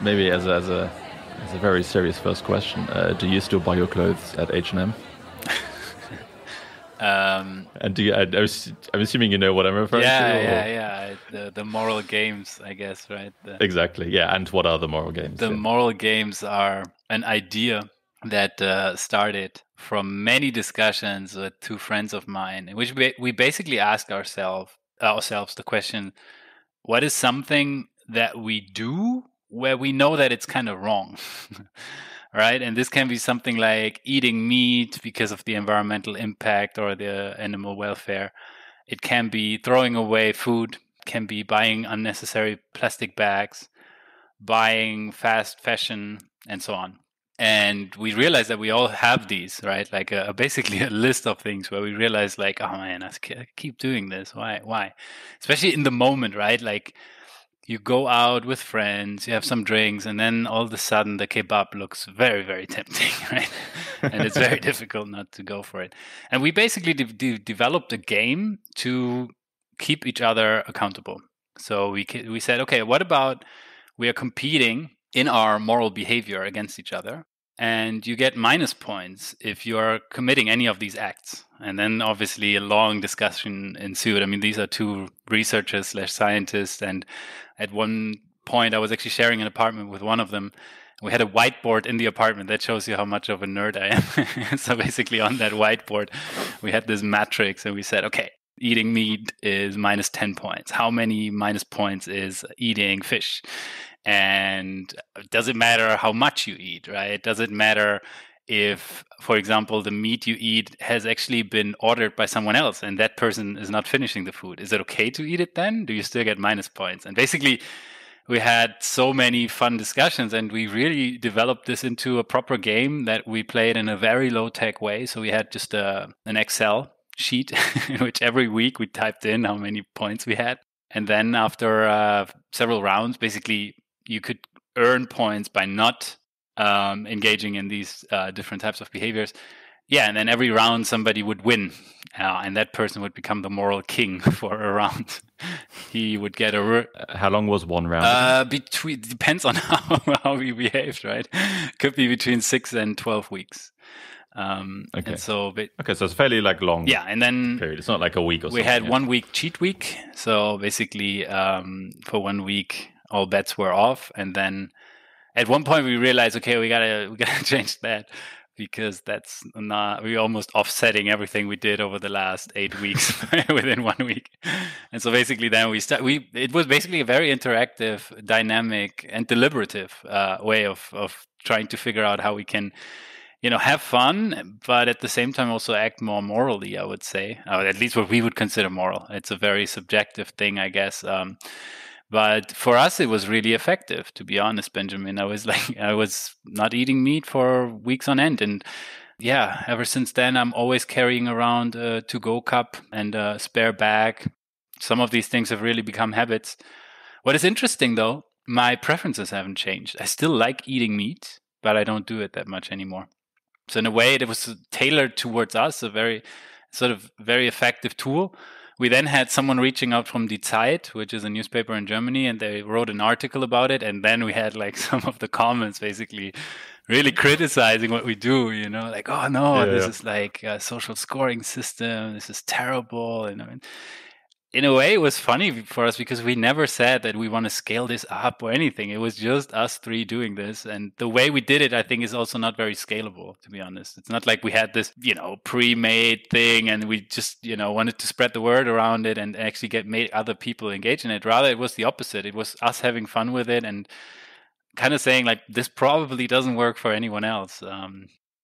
maybe as a very serious first question, do you still buy your clothes at H&M? And I'm assuming you know what I'm referring to. Yeah. The moral games, I guess, right? Exactly. Yeah. And what are the moral games? The moral games are an idea that started from many discussions with two friends of mine, in which we basically asked ourselves the question: what is something that we do where we know that it's kind of wrong? Right? And this can be something like eating meat because of the environmental impact or the animal welfare. It can be throwing away food, can be buying unnecessary plastic bags, buying fast fashion, and so on. And we realize that we all have these, right? Like basically a list of things where we realize like, oh man, I keep doing this. Why? Especially in the moment, right? Like, you go out with friends, you have some drinks, and then all of a sudden the kebab looks very, very tempting, right? And it's very difficult not to go for it. And we basically developed a game to keep each other accountable. So we said, okay, what about we are competing in our moral behavior against each other? And you get minus points if you're committing any of these acts. And then obviously a long discussion ensued. I mean, these are two researchers / scientists. And at one point, I was actually sharing an apartment with one of them. We had a whiteboard in the apartment. That shows you how much of a nerd I am. So basically on that whiteboard, we had this matrix and we said, okay, eating meat is minus 10 points. How many minus points is eating fish? And does it matter how much you eat, right? Does it matter if, for example, the meat you eat has actually been ordered by someone else and that person is not finishing the food? Is it okay to eat it then? Do you still get minus points? And basically, we had so many fun discussions and we really developed this into a proper game that we played in a very low-tech way. So we had just an Excel sheet in which every week we typed in how many points we had. And then after several rounds, basically, you could earn points by not engaging in these different types of behaviors. Yeah, and then every round somebody would win, and that person would become the moral king for a round. He would get How long was one round? Depends on how we behaved, right? Could be between 6 and 12 weeks. Okay. So it's fairly like long. Yeah, and then period. It's not like a week or something. We had 1 week cheat week. So basically, for 1 week, all bets were off, and then at one point we realized, okay, we gotta change that because that's not, we're almost offsetting everything we did over the last 8 weeks within 1 week. And so basically, then it was basically a very interactive, dynamic, and deliberative way of trying to figure out how we can, have fun, but at the same time also act more morally, I would say, or at least what we would consider moral. It's a very subjective thing, I guess. But for us, it was really effective, to be honest, Benjamin. I was not eating meat for weeks on end. And yeah, ever since then, I'm always carrying around a to-go cup and a spare bag. Some of these things have really become habits. What is interesting, though, my preferences haven't changed. I still like eating meat, but I don't do it that much anymore. So in a way, it was tailored towards us, a very effective tool. We then had someone reaching out from Die Zeit, which is a newspaper in Germany, and they wrote an article about it. And then we had like some of the comments basically really criticizing what we do, like, oh no, this is like a social scoring system. This is terrible. And I mean, in a way, it was funny for us because we never said that we want to scale this up or anything. It was just us three doing this. And the way we did it, I think, is also not very scalable, to be honest. It's not like we had this, pre-made thing and we just, wanted to spread the word around it and actually made other people engage in it. Rather, it was the opposite. It was us having fun with it and kind of saying, like, this probably doesn't work for anyone else.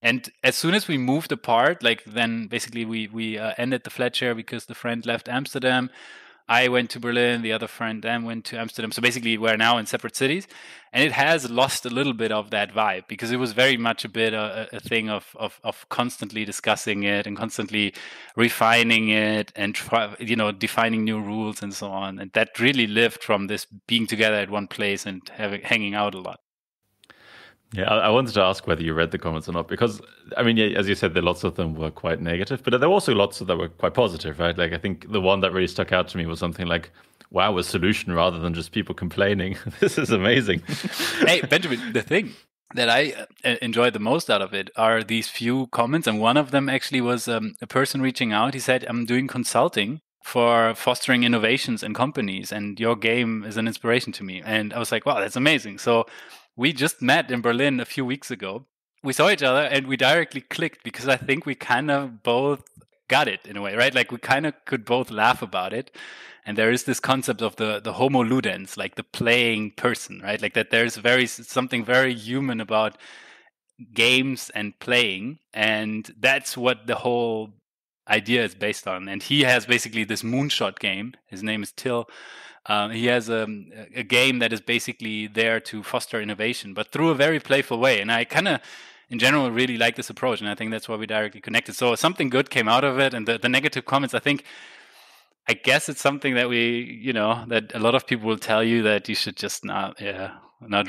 And as soon as we moved apart, like then basically we ended the flat share because the friend left Amsterdam. I went to Berlin, the other friend then went to Amsterdam. So basically we're now in separate cities. And it has lost a little bit of that vibe because it was very much a thing of constantly discussing it and constantly refining it and defining new rules and so on. And that really lived from this being together at one place and hanging out a lot. Yeah, I wanted to ask whether you read the comments or not, because, I mean, yeah, as you said, lots of them were quite negative, but there were also lots that were quite positive, right? Like, I think the one that really stuck out to me was something like, wow, a solution rather than just people complaining. This is amazing. Hey, Benjamin, the thing that I enjoyed the most out of it are these few comments. And one of them actually was a person reaching out. He said, I'm doing consulting for fostering innovations in companies, and your game is an inspiration to me. And I was like, wow, that's amazing. So we just met in Berlin a few weeks ago. We saw each other and we directly clicked because I think we kind of both got it in a way, right? Like we kind of could both laugh about it. And there is this concept of the homo ludens, like the playing person, right? Like that there's something very human about games and playing. And that's what the whole idea is based on. And he has basically this moonshot game. His name is Till. He has a game that is basically there to foster innovation, but through a very playful way. And I kind of, in general, really like this approach. And I think that's why we directly connected. So something good came out of it. And the negative comments, I guess it's something that that a lot of people will tell you that you should just not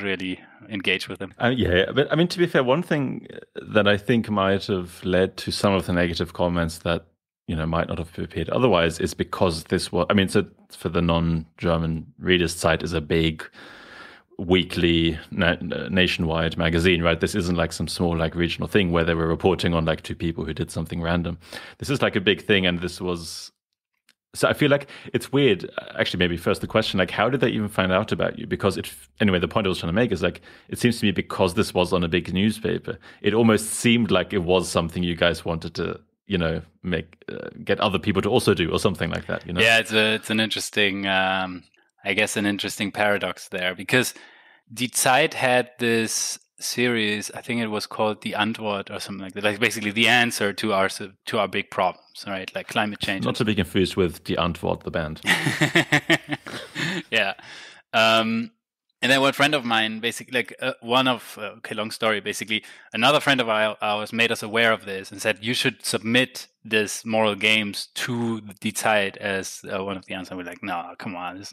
really engage with them. But I mean, to be fair, one thing that I think might have led to some of the negative comments that might not have appeared otherwise is because this was, so for the non-German readers, site is a big weekly nationwide magazine, right? This isn't like some small like regional thing where they were reporting on like two people who did something random. This is like a big thing, and this was. So I feel like it's weird. Actually, maybe first the question, like, how did they even find out about you? Because anyway, the point I was trying to make is like, it seems to me because this was on a big newspaper, it almost seemed like it was something you guys wanted to, get other people to also do or something like that. Yeah, it's an interesting, I guess, an interesting paradox there, because Die Zeit had this series, I think it was called The Antwort or something like that, like basically the answer to our big problems, right? Like climate change. Not to be confused with Die Antwort, the band. Yeah. And then one friend of mine, basically, long story, basically, another friend of ours made us aware of this and said, you should submit this moral games to Die Zeit as one of the answers. We're like, no, come on.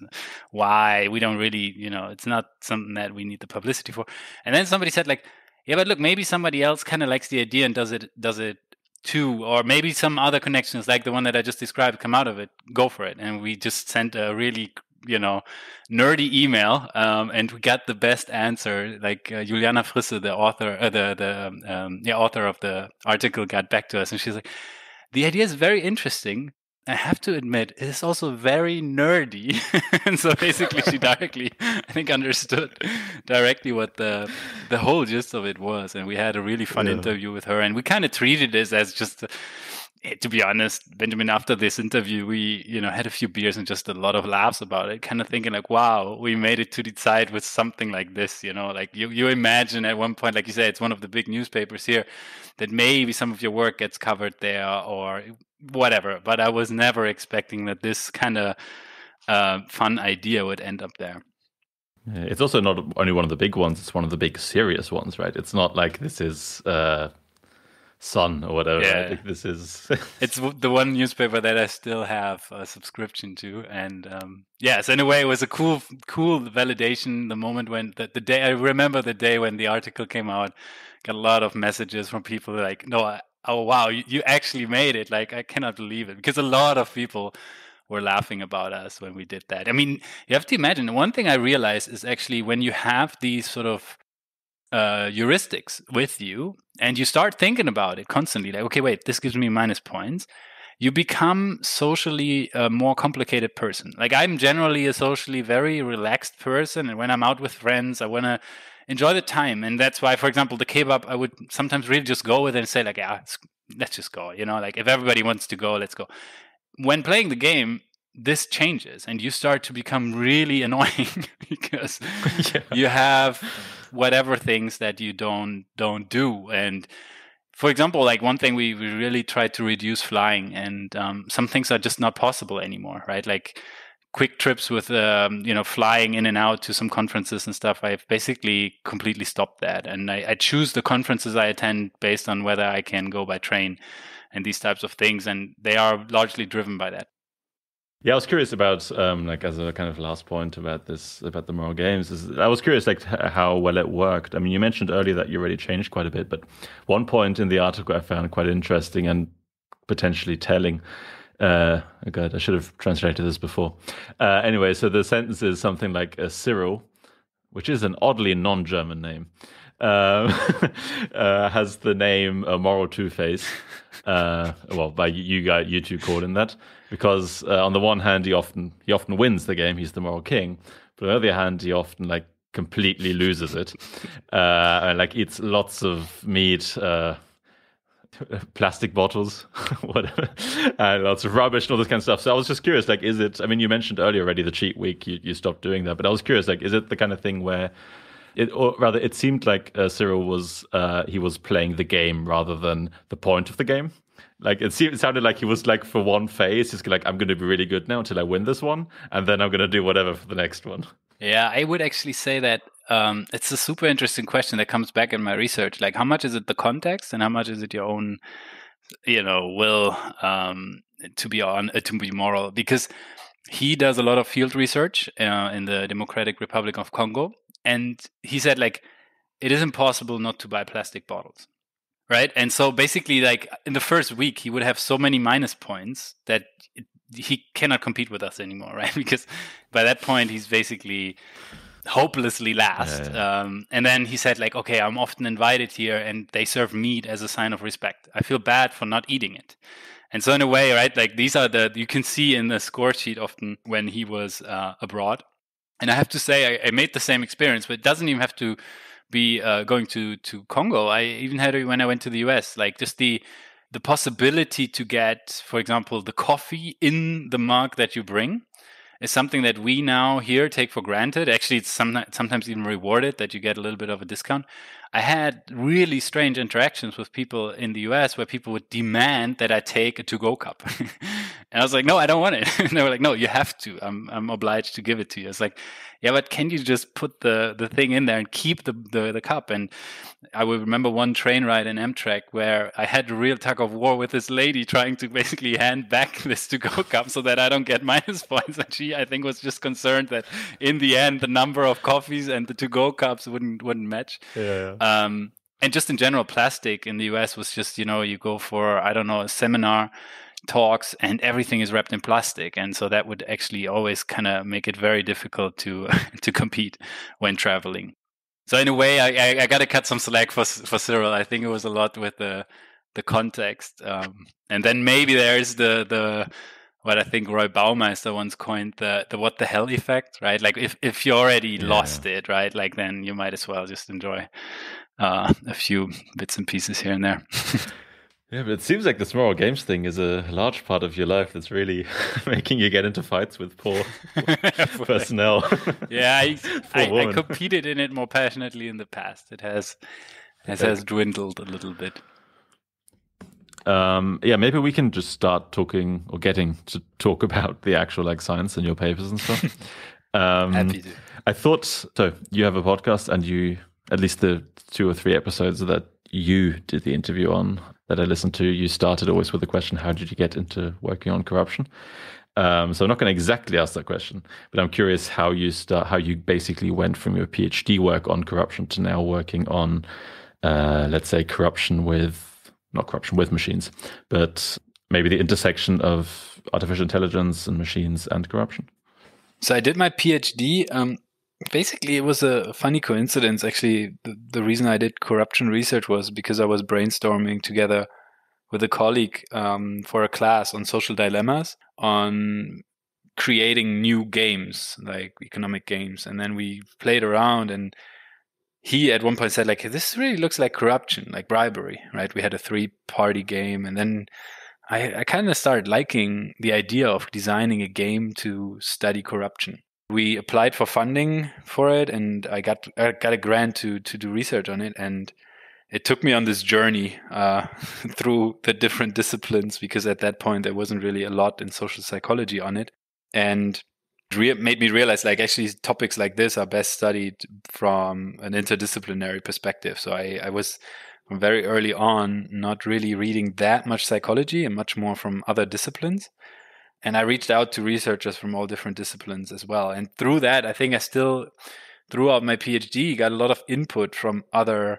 Why? We don't really, it's not something that we need the publicity for. And then somebody said like, yeah, but look, maybe somebody else kind of likes the idea and does it too, or maybe some other connections like the one that I just described come out of it. Go for it. And we just sent a really nerdy email, and we got the best answer. Like Juliana Frisse, the author, author of the article, got back to us, and she's like, "The idea is very interesting. I have to admit, it is also very nerdy." And so basically, she directly, I think, understood directly what the whole gist of it was, and we had a really fun interview with her, and we kind of treated this as just. To be honest, Benjamin, after this interview, we, had a few beers and just a lot of laughs about it, kind of thinking like, wow, we made it to Die Zeit with something like this, like you imagine at one point, like you say, it's one of the big newspapers here, that maybe some of your work gets covered there or whatever. But I was never expecting that this kind of fun idea would end up there. Yeah, it's also not only one of the big ones, it's one of the big serious ones, right? It's not like this is... Sun or whatever. Yeah. I think this is. It's the one newspaper that I still have a subscription to, and so in a way, it was a cool validation. The moment when the day, I remember the day when the article came out, got a lot of messages from people like, "No, oh wow, you actually made it! Like I cannot believe it," because a lot of people were laughing about us when we did that. I mean, you have to imagine. One thing I realized is actually when you have these sort of heuristics with you and you start thinking about it constantly, like, okay, wait, this gives me minus points, you become socially a more complicated person. Like I'm generally a socially very relaxed person, and when I'm out with friends, I want to enjoy the time. And that's why, for example, the kebab, I would sometimes really just go with it and say like, yeah, let's just go, like if everybody wants to go, let's go. When playing the game, this changes and you start to become really annoying because you have whatever things that you don't do. And for example, like one thing we really tried to reduce flying, and some things are just not possible anymore, right? Like quick trips with flying in and out to some conferences and stuff. I've basically completely stopped that, and I choose the conferences I attend based on whether I can go by train and these types of things, and they are largely driven by that. Yeah, I was curious about, like as a kind of last point about the moral games, I was curious like how well it worked. I mean, you mentioned earlier that you already changed quite a bit, but one point in the article I found quite interesting and potentially telling Oh God, I should have translated this before. Anyway, so the sentence is something like Cyril, which is an oddly non-German name, has the name Moral Two-Face. Well, by you two call him that, because on the one hand he often wins the game, he's the moral king, but on the other hand he often like completely loses it, and like eats lots of meat, plastic bottles, whatever, and lots of rubbish and all this kind of stuff. So I was just curious, like, is it? I mean, you mentioned earlier already the cheat week. You stopped doing that, but I was curious, like, is it the kind of thing where or rather, it seemed like Cyril was he was playing the game rather than the point of the game. Like it sounded like he was like for one phase, he's like, I'm going to be really good now until I win this one, and then I'm going to do whatever for the next one. Yeah, I would actually say that it's a super interesting question that comes back in my research. Like, how much is it the context, and how much is it your own, will to be moral? Because he does a lot of field research in the Democratic Republic of Congo. And he said, like, it is impossible not to buy plastic bottles, right? And so basically, like, in the first week, he would have so many minus points that he cannot compete with us anymore, right? Because by that point, he's basically hopelessly last. Yeah. And then he said, like, okay, I'm often invited here, and they serve meat as a sign of respect. I feel bad for not eating it. And so in a way, right, like, these are you can see in the score sheet often when he was abroad. And I have to say, I made the same experience, but it doesn't even have to be going to Congo. I even had it when I went to the US, like just the possibility to get, for example, the coffee in the mug that you bring is something that we now here take for granted. Actually, it's sometimes even rewarded that you get a little bit of a discount. I had really strange interactions with people in the US where people would demand that I take a to-go cup. And I was like, no, I don't want it. And they were like, no, you have to. I'm obliged to give it to you. It's like, yeah, but can you just put the thing in there and keep the cup? And I will remember one train ride in Amtrak where I had a real tug of war with this lady trying to basically hand back this to-go cup so that I don't get minus points. And she, I think, was just concerned that in the end, the number of coffees and the to-go cups wouldn't match. Yeah. And just in general, plastic in the US was just, you go for, I don't know, a seminar, talks, and everything is wrapped in plastic. And so that would actually always kind of make it very difficult to compete when traveling. So in a way, I got to cut some slack for Cyril. I think it was a lot with the context. And then maybe there's the what I think Roy Baumeister once coined, the what the hell effect, right? Like if you already lost it, right? Like then you might as well just enjoy a few bits and pieces here and there. Yeah, but it seems like this moral games thing is a large part of your life that's really making you get into fights with poor personnel. Yeah, I competed in it more passionately in the past. It has dwindled a little bit. Yeah, maybe we can just start talking or getting to talk about the actual like science in your papers and stuff. Happy to. I thought, so you have a podcast and you, at least the 2 or 3 episodes that you did the interview on that I listened to, you started always with the question, how did you get into working on corruption? So I'm not going to exactly ask that question, but I'm curious how you basically went from your PhD work on corruption to now working on, let's say, not corruption with machines, but maybe the intersection of artificial intelligence and machines and corruption. So I did my PhD. Basically, it was a funny coincidence. Actually, the reason I did corruption research was because I was brainstorming together with a colleague for a class on social dilemmas, on creating new games, like economic games. And then we played around, and he at one point said, like, this really looks like corruption, like bribery, right? We had a 3-party game. And then I kind of started liking the idea of designing a game to study corruption. We applied for funding for it, and I got a grant to do research on it. And it took me on this journey through the different disciplines, because at that point there wasn't really a lot in social psychology on it. And it made me realize, like, actually topics like this are best studied from an interdisciplinary perspective. So I was very early on not really reading that much psychology and much more from other disciplines. And I reached out to researchers from all different disciplines as well. And through that, I think I still, throughout my PhD, got a lot of input from other,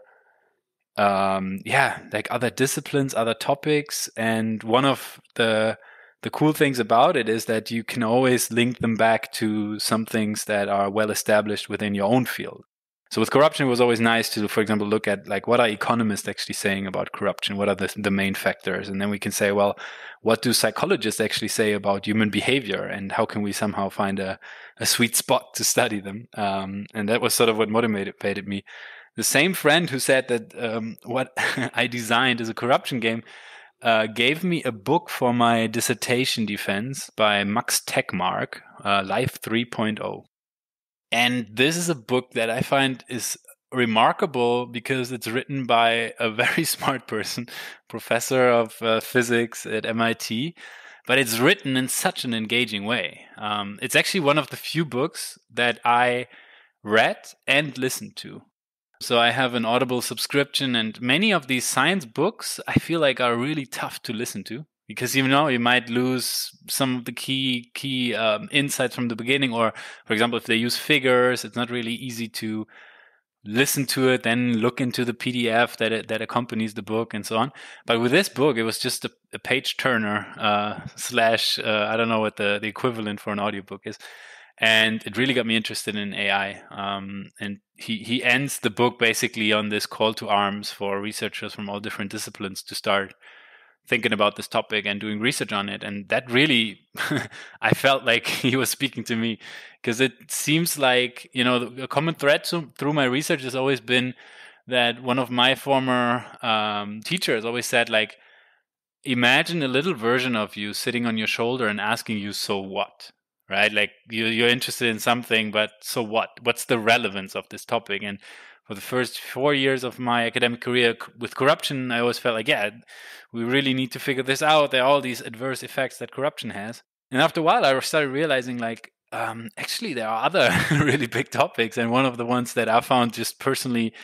like other disciplines, other topics. And one of the the cool things about it is that you can always link them back to some things that are well established within your own field. So with corruption, it was always nice to, for example, look at like what are economists actually saying about corruption? What are the main factors? And then we can say, well, what do psychologists actually say about human behavior? And how can we somehow find a sweet spot to study them? And that was sort of what motivated me. The same friend who said that what I designed is a corruption game gave me a book for my dissertation defense by Max Planck, Life 3.0. And this is a book that I find is remarkable because it's written by a very smart person, professor of physics at MIT, but it's written in such an engaging way. It's actually one of the few books that I read and listened to. So I have an Audible subscription, and many of these science books I feel like are really tough to listen to because you might lose some of the key insights from the beginning, or for example, if they use figures, it's not really easy to listen to it, then look into the PDF that accompanies the book and so on. But with this book, it was just a page turner slash I don't know what the equivalent for an audiobook is. And it really got me interested in AI. And he ends the book basically on this call to arms for researchers from all different disciplines to start thinking about this topic and doing research on it. And that really, I felt like he was speaking to me because it seems like, a common thread through my research has always been that one of my former teachers always said, like, imagine a little version of you sitting on your shoulder and asking you, so what? Right? Like you're interested in something, but so what? What's the relevance of this topic? And for the first 4 years of my academic career with corruption, I always felt like, yeah, we really need to figure this out. There are all these adverse effects that corruption has. And after a while, I started realizing like, actually, there are other really big topics. And one of the ones that I found just personally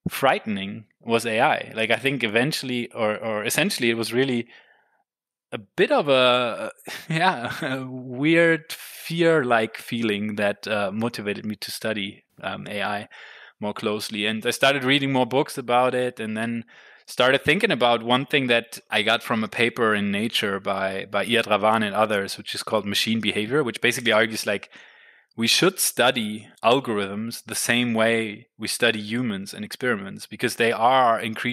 frightening was AI. Like I think eventually or essentially it was really a bit of a weird fear-like feeling that motivated me to study AI more closely. And I started reading more books about it, and then started thinking about one thing that I got from a paper in Nature by Iyad Ravan and others, which is called Machine Behavior, which basically argues like we should study algorithms the same way we study humans in experiments, because they are agents,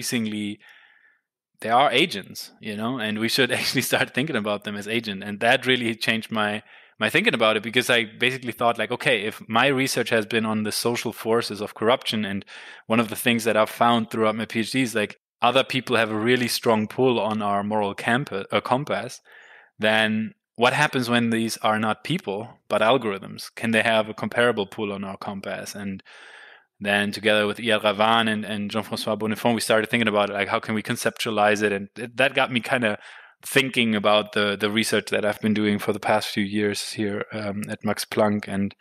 and we should actually start thinking about them as agents. And that really changed my thinking about it, because I basically thought like, okay, if my research has been on the social forces of corruption, and one of the things that I've found throughout my PhD is like other people have a really strong pull on our moral compass, then what happens when these are not people, but algorithms? Can they have a comparable pull on our compass? And then together with Iyad Ravan and Jean-François Bonnefond, we started thinking about it, like how can we conceptualize it? And that got me kind of thinking about the research that I've been doing for the past few years here at Max Planck. And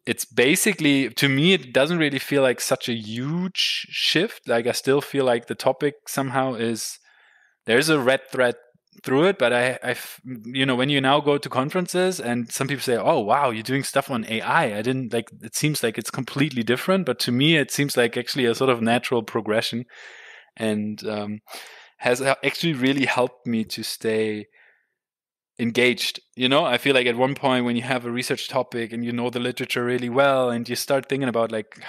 it's basically, to me, it doesn't really feel like such a huge shift. Like I still feel like the topic somehow there's a red thread through it, but I when you now go to conferences and some people say, oh wow, you're doing stuff on AI, it seems like it's completely different, but to me it seems like actually a sort of natural progression, and has actually really helped me to stay engaged. I feel like at one point when you have a research topic and the literature really well, and you start thinking about like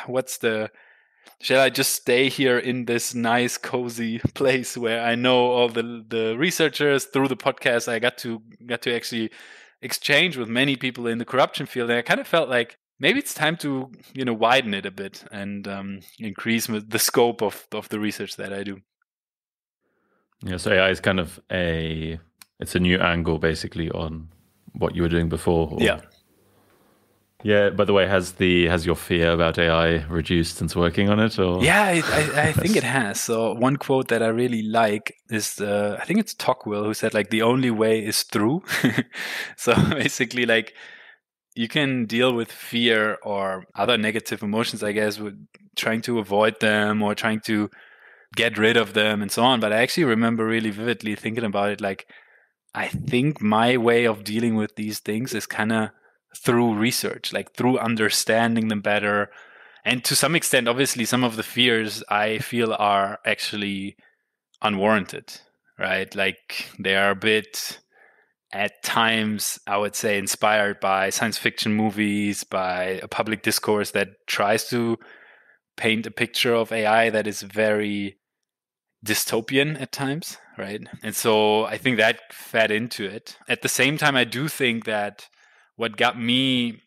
shall I just stay here in this nice, cozy place where I know all the researchers? Through the podcast, I got to actually exchange with many people in the corruption field, and I kind of felt like maybe it's time to widen it a bit and increase the scope of the research that I do. Yeah, so AI is kind of it's a new angle basically on what you were doing before. Yeah. Yeah. By the way, has your fear about AI reduced since working on it? Or? Yeah, I think it has. So one quote that I really like is I think it's Tocqueville who said like the only way is through. So basically, like you can deal with fear or other negative emotions, I guess, with trying to avoid them or trying to get rid of them and so on. But I actually remember really vividly thinking about it. Like I think my way of dealing with these things is kind of through research, like through understanding them better. And to some extent, obviously, some of the fears I feel are actually unwarranted, right? Like they are a bit at times, I would say, inspired by science fiction movies, by a public discourse that tries to paint a picture of AI that is very dystopian at times, right? And so I think that fed into it. At the same time, I do think that what got me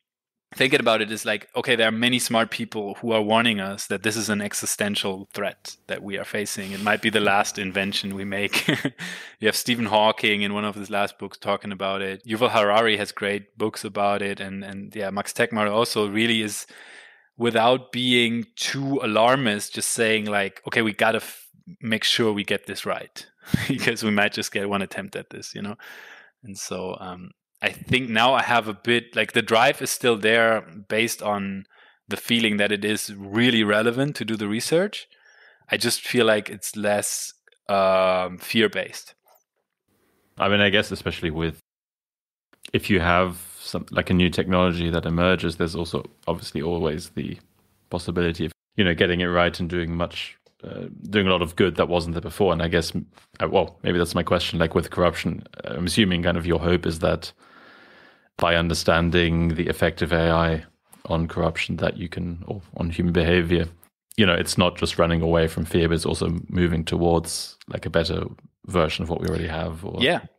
thinking about it is like, okay, there are many smart people who are warning us that this is an existential threat that we are facing. It might be the last invention we make. You have Stephen Hawking in one of his last books talking about it. Yuval Harari has great books about it. And yeah, Max Tegmark also really is, without being too alarmist, just saying like, okay, we got to make sure we get this right because we might just get one attempt at this, you know? And so I think now I have a bit, like the drive is still there based on the feeling that it is really relevant to do the research. I just feel like it's less fear-based. I mean, I guess especially with, if you have some, like a new technology that emerges, there's also obviously always the possibility of, you know, getting it right and doing a lot of good that wasn't there before. And I guess, well, maybe that's my question, like with corruption, I'm assuming kind of your hope is that by understanding the effect of AI on corruption that you can, or on human behavior, you know, it's not just running away from fear, but it's also moving towards like a better version of what we already have, or that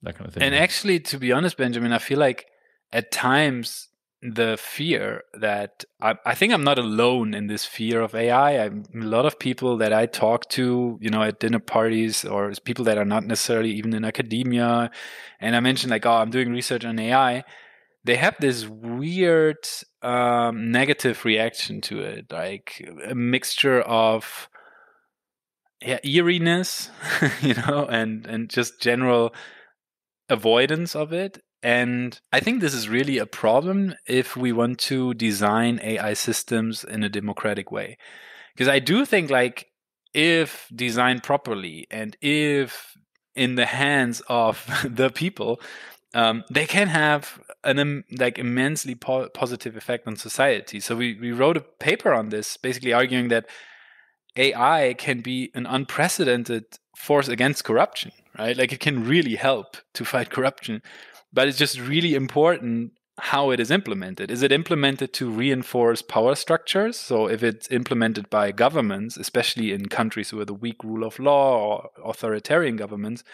kind of thing. And actually, to be honest, Benjamin, I feel like at times the fear that I think I'm not alone in this fear of AI. A lot of people that I talk to, you know, at dinner parties, or people that are not necessarily even in academia, and I mentioned like, oh, I'm doing research on AI. They have this weird negative reaction to it, like a mixture of eeriness, you know, and just general avoidance of it. And I think this is really a problem if we want to design AI systems in a democratic way. Because I do think like if designed properly and if in the hands of the people, they can have an like immensely positive effect on society. So we wrote a paper on this, basically arguing that AI can be an unprecedented force against corruption, right? Like it can really help to fight corruption, but it's just really important how it is implemented. Is it implemented to reinforce power structures? So if it's implemented by governments, especially in countries with a weak rule of law or authoritarian governments,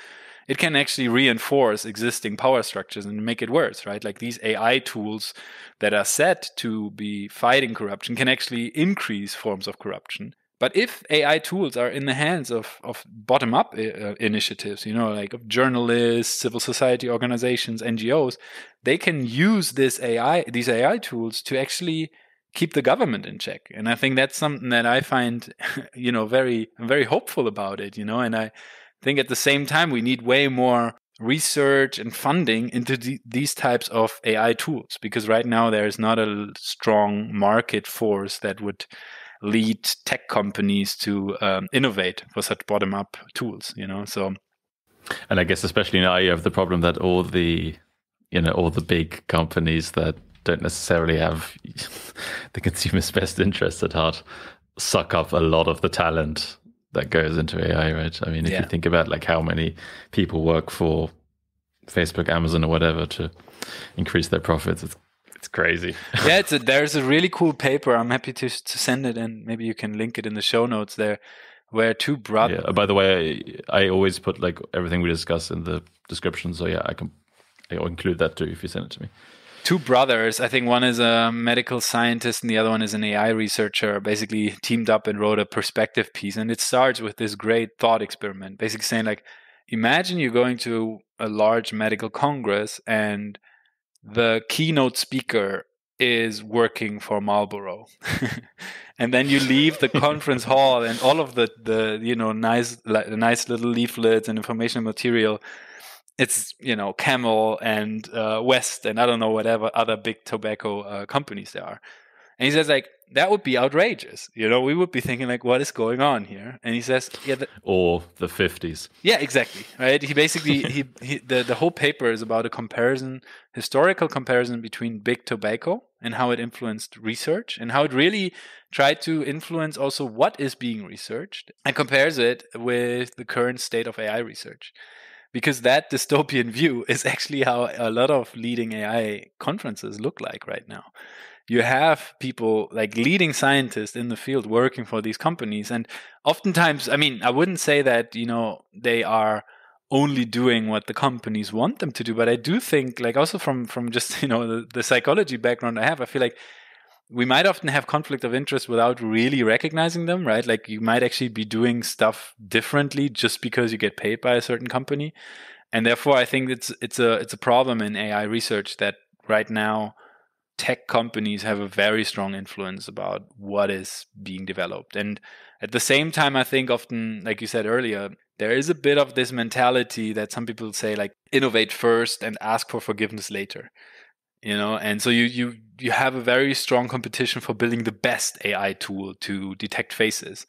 it can actually reinforce existing power structures and make it worse, right? Like these AI tools that are set to be fighting corruption can actually increase forms of corruption. But if AI tools are in the hands of bottom-up initiatives, you know, like of journalists, civil society organizations, NGOs, they can use these AI tools to actually keep the government in check. And I think that's something that I find, you know, I'm very hopeful about it, you know, and I think at the same time we need way more research and funding into these types of AI tools, because right now there is not a strong market force that would lead tech companies to innovate for such bottom-up tools, you know. So, and I guess especially now you have the problem that all the big companies that don't necessarily have the consumer's best interests at heart suck up a lot of the talent that goes into AI, right? I mean, if you think about like how many people work for Facebook, Amazon, or whatever to increase their profits, it's crazy. Yeah, there's a really cool paper. I'm happy to send it, and maybe you can link it in the show notes there, where two brothers. Yeah. By the way, I always put like everything we discuss in the description. So yeah, I'll include that too if you send it to me. Two brothers, I think one is a medical scientist and the other one is an AI researcher, basically teamed up and wrote a perspective piece. And it starts with this great thought experiment, basically saying like, imagine you're going to a large medical congress and the keynote speaker is working for Marlboro. And then you leave the conference hall and all of the you know, nice little leaflets and information material, it's, you know, Camel and West and I don't know whatever other big tobacco companies there are. And he says like, that would be outrageous. You know, we would be thinking like, what is going on here? And he says, yeah. Or the 50s. Yeah, exactly. Right. He basically, the whole paper is about a historical comparison between big tobacco and how it influenced research and how it really tried to influence also what is being researched, and compares it with the current state of AI research. because that dystopian view is actually how a lot of leading AI conferences look like right now. You have people like leading scientists in the field working for these companies. And oftentimes, I mean, I wouldn't say that, they are only doing what the companies want them to do, but I do think, like, also from just, the psychology background I have, I feel like we might often have conflict of interest without really recognizing them, right? Like you might actually be doing stuff differently just because you get paid by a certain company. And therefore, I think it's a problem in AI research that right now tech companies have a very strong influence about what is being developed. And at the same time, I think often, like you said earlier, there is a bit of this mentality that some people say, like, innovate first and ask for forgiveness later. And so you have a very strong competition for building the best AI tool to detect faces,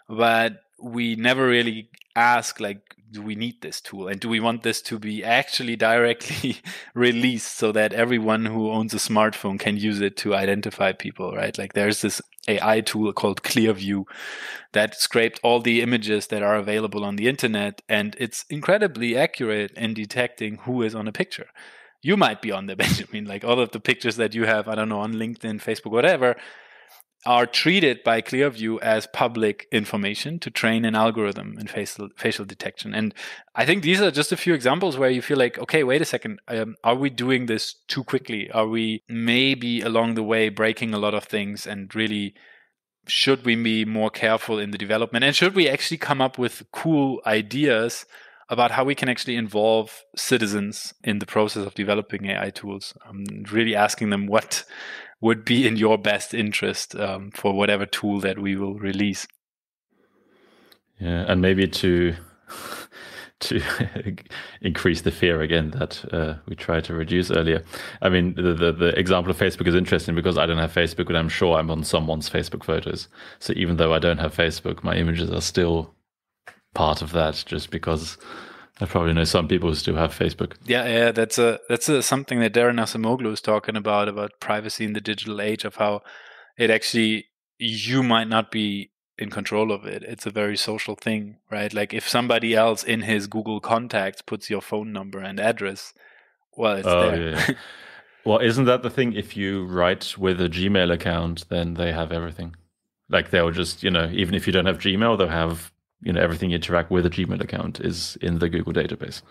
but we never really ask, like, do we need this tool, and do we want this to be actually directly released so that everyone who owns a smartphone can use it to identify people, right? Like there's this AI tool called Clearview that scraped all the images that are available on the internet, and it's incredibly accurate in detecting who is on a picture. You might be on there, Benjamin. Like all of the pictures that you have, I don't know, on LinkedIn, Facebook, whatever, are treated by Clearview as public information to train an algorithm in facial detection. And I think these are just a few examples where you feel like, okay, wait a second, are we doing this too quickly? Are we maybe along the way breaking a lot of things, and really should we be more careful in the development? And should we actually come up with cool ideas about how we can actually involve citizens in the process of developing AI tools? Really asking them what would be in your best interest for whatever tool that we will release. Yeah, and maybe to increase the fear again that we tried to reduce earlier. I mean, the example of Facebook is interesting because I don't have Facebook, but I'm sure I'm on someone's Facebook photos. So even though I don't have Facebook, my images are still part of that, just because I probably know some people who still have Facebook. Yeah, that's something that Darren Acemoglu is talking about privacy in the digital age, of how it actually, you might not be in control of it. It's a very social thing, right? Like if somebody else in his Google contacts puts your phone number and address, well, it's there. Yeah. Well, isn't that the thing? If you write with a Gmail account, then they have everything. Like they'll just, even if you don't have Gmail, they'll have, everything you interact with a Gmail account is in the Google database.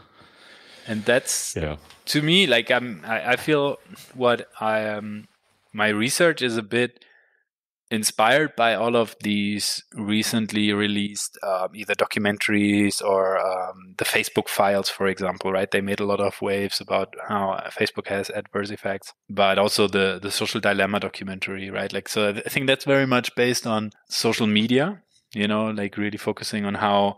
And that's, to me, like I feel what my research is a bit inspired by all of these recently released either documentaries or the Facebook files, for example, right? They made a lot of waves about how Facebook has adverse effects, but also the social dilemma documentary, right? Like, so I think that's very much based on social media, like really focusing on how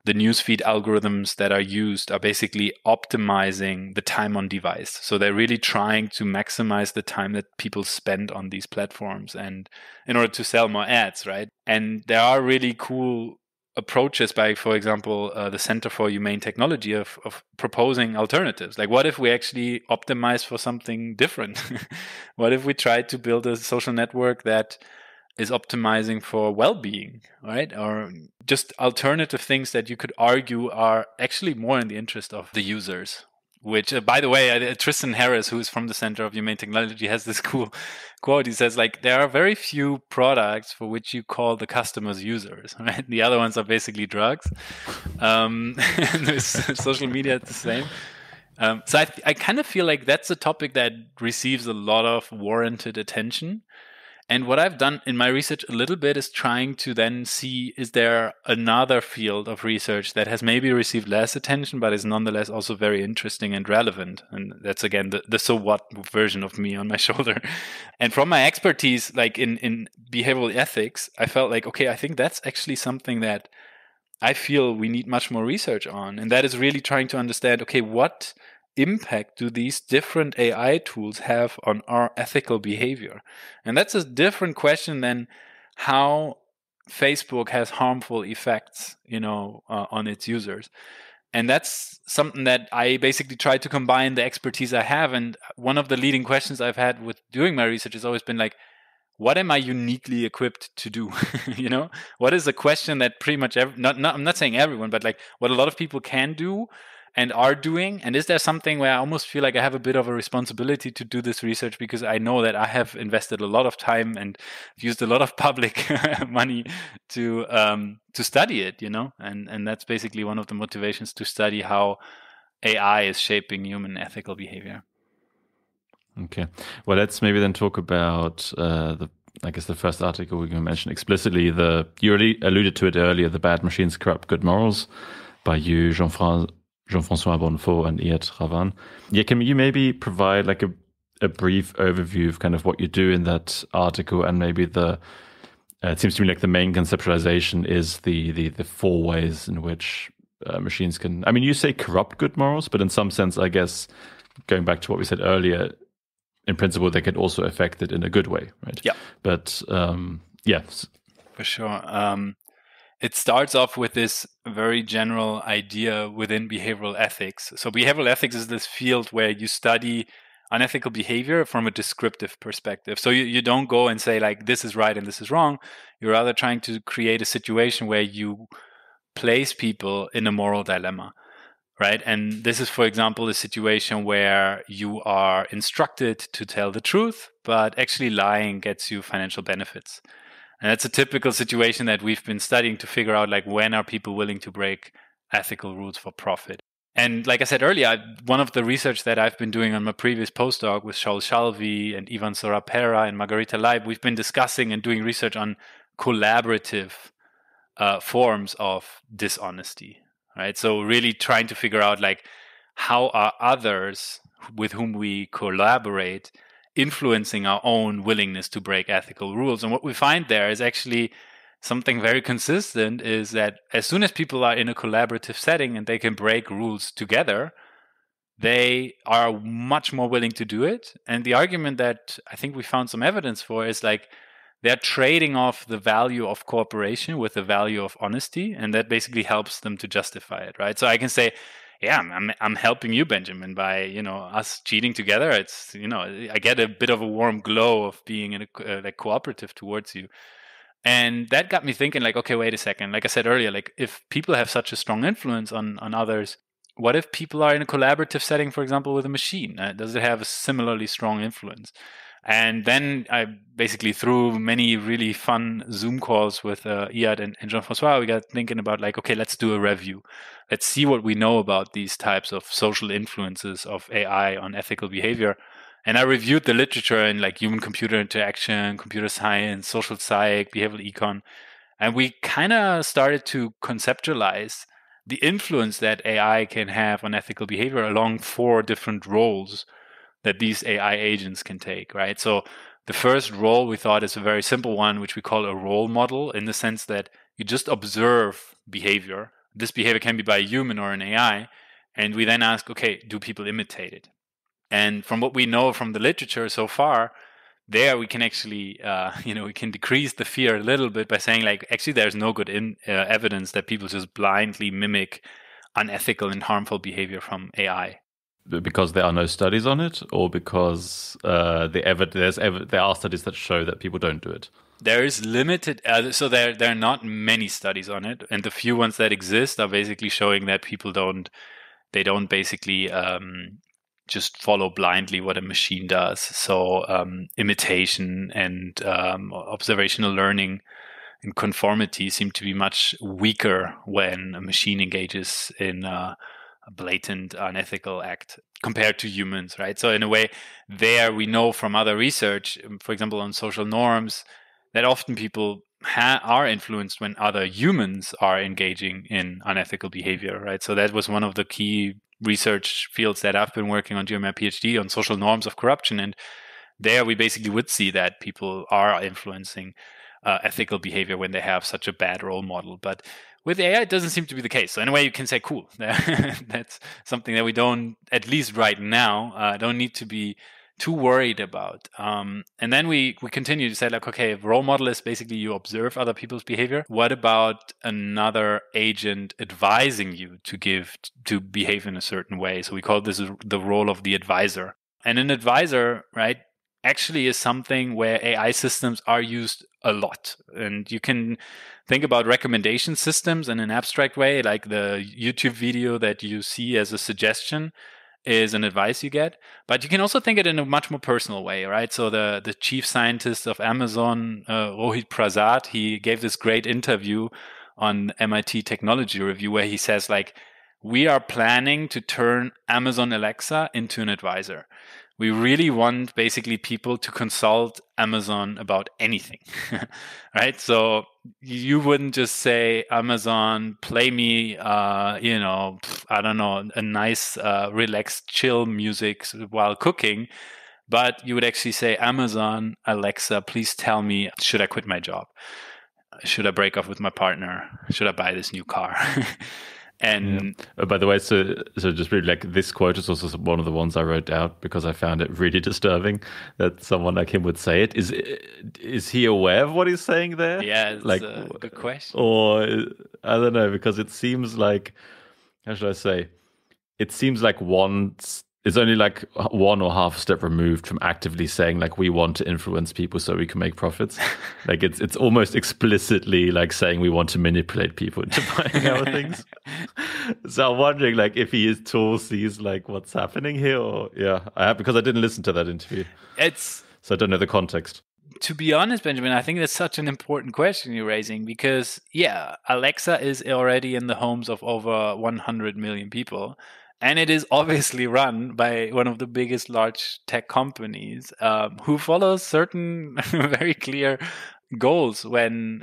the newsfeed algorithms that are used are basically optimizing the time on device. So they're really trying to maximize the time that people spend on these platforms, and in order to sell more ads, right? And there are really cool approaches by, for example, the Center for Humane Technology of proposing alternatives. Like, what if we actually optimize for something different? What if we try to build a social network that is optimizing for well-being, right? Or just alternative things that you could argue are actually more in the interest of the users. Which, by the way, Tristan Harris, who is from the Center of Humane Technology, has this cool quote. He says, like, there are very few products for which you call the customers users, right? The other ones are basically drugs. And social media is the same. So I kind of feel like that's a topic that receives a lot of warranted attention. And what I've done in my research a little bit is trying to then see, is there another field of research that has maybe received less attention, but is nonetheless also very interesting and relevant? And that's, again, the so what version of me on my shoulder. And from my expertise, like in behavioral ethics, I felt like, okay, I think that's actually something that I feel we need much more research on. And that is really trying to understand, okay, what impact do these different AI tools have on our ethical behavior? And that's a different question than how Facebook has harmful effects, on its users. And that's something that I basically try to combine the expertise I have. And one of the leading questions I've had with doing my research has always been like, what am I uniquely equipped to do? What is a question that pretty much I'm not saying everyone, but like what a lot of people can do, and are doing? And is there something where I almost feel like I have a bit of a responsibility to do this research, because I know that I have invested a lot of time and used a lot of public money to study it, and that's basically one of the motivations to study how AI is shaping human ethical behavior. Okay, well, let's maybe then talk about I guess the first article we can mention explicitly. You already alluded to it earlier, The Bad Machines Corrupt Good Morals, by you, Jean-François Bonnefaux and Iyad Ravan. Yeah, can you maybe provide like a brief overview of kind of what you do in that article, and maybe it seems to me like the main conceptualization is the 4 ways in which machines can, I mean, you say corrupt good morals, but in some sense, I guess, going back to what we said earlier, in principle, they could also affect it in a good way, right? Yeah. But yeah. For sure. It starts off with this very general idea within behavioral ethics. So behavioral ethics is this field where you study unethical behavior from a descriptive perspective. So you don't go and say like, this is right and this is wrong. You're rather trying to create a situation where you place people in a moral dilemma. Right. And this is, for example, a situation where you are instructed to tell the truth, but actually lying gets you financial benefits. And that's a typical situation that we've been studying to figure out, like, when are people willing to break ethical rules for profit? And like I said earlier, one of the research that I've been doing on my previous postdoc with Shaul Shalvi and Ivan Sorapera and Margarita Leib, we've been discussing and doing research on collaborative forms of dishonesty. Right. So really trying to figure out, like, how are others with whom we collaborate influencing our own willingness to break ethical rules. And what we find there is actually something very consistent, is that as soon as people are in a collaborative setting and they can break rules together, they are much more willing to do it. And the argument that I think we found some evidence for is like, they're trading off the value of cooperation with the value of honesty, and that basically helps them to justify it, right? So I can say, yeah, I'm helping you, Benjamin, by us cheating together. It's I get a bit of a warm glow of being in a like cooperative towards you, and that got me thinking, like, okay, wait a second. Like I said earlier, like, if people have such a strong influence on others, what if people are in a collaborative setting, for example, with a machine? Does it have a similarly strong influence? And then I basically, through many really fun Zoom calls with Iyad and Jean-François, we got thinking about, like, okay, let's do a review. Let's see what we know about these types of social influences of AI on ethical behavior. And I reviewed the literature in like human-computer interaction, computer science, social psych, behavioral econ. And we kind of started to conceptualize the influence that AI can have on ethical behavior along 4 different roles that these AI agents can take, right? So the first role we thought is a very simple one, which we call a role model, in the sense that you just observe behavior. This behavior can be by a human or an AI. And we then ask, okay, do people imitate it? And from what we know from the literature so far, there we can actually, we can decrease the fear a little bit by saying, like, actually there's no good evidence that people just blindly mimic unethical and harmful behavior from AI. Because there are no studies on it, or because there are studies that show that people don't do it? There is limited, so there are not many studies on it, and the few ones that exist are basically showing that people don't basically just follow blindly what a machine does. So imitation and observational learning and conformity seem to be much weaker when a machine engages in a blatant unethical act compared to humans, right? So in a way, there we know from other research, for example, on social norms, that often people are influenced when other humans are engaging in unethical behavior, right? So that was one of the key research fields that I've been working on during my PhD, on social norms of corruption. And there we basically would see that people are influencing ethical behavior when they have such a bad role model. But with AI, it doesn't seem to be the case. So in a way, you can say, cool, that's something that we don't, at least right now, don't need to be too worried about. And then we continue to say, like, okay, if role model is basically you observe other people's behavior, what about another agent advising you to behave in a certain way? So we call this the role of the advisor. And an advisor, right, actually is something where AI systems are used a lot. And you can think about recommendation systems in an abstract way, like the YouTube video that you see as a suggestion is an advice you get. But you can also think it in a much more personal way, right? So the chief scientist of Amazon, Rohit Prasad, he gave this great interview on MIT Technology Review where he says, like, we are planning to turn Amazon Alexa into an advisor. We really want basically people to consult Amazon about anything, right? So you wouldn't just say, Amazon, play me, I don't know, a nice, relaxed, chill music while cooking. But you would actually say, Amazon, Alexa, please tell me, should I quit my job? Should I break off with my partner? Should I buy this new car? And by the way, so just really, like, this quote is also one of the ones I wrote out because I found it really disturbing that someone like him would say it. Is he aware of what he's saying there? Yeah, it's like, a good question. Or I don't know, because it seems like, how should I say? It seems like it's only like one or half a step removed from actively saying, like, we want to influence people so we can make profits. Like it's almost explicitly like saying we want to manipulate people into buying our things. So I'm wondering, like, if he is tall sees like what's happening here, or because I didn't listen to that interview. So I don't know the context. To be honest, Benjamin, I think that's such an important question you're raising because, Alexa is already in the homes of over 100 million people. And it is obviously run by one of the biggest large tech companies who follows certain very clear goals when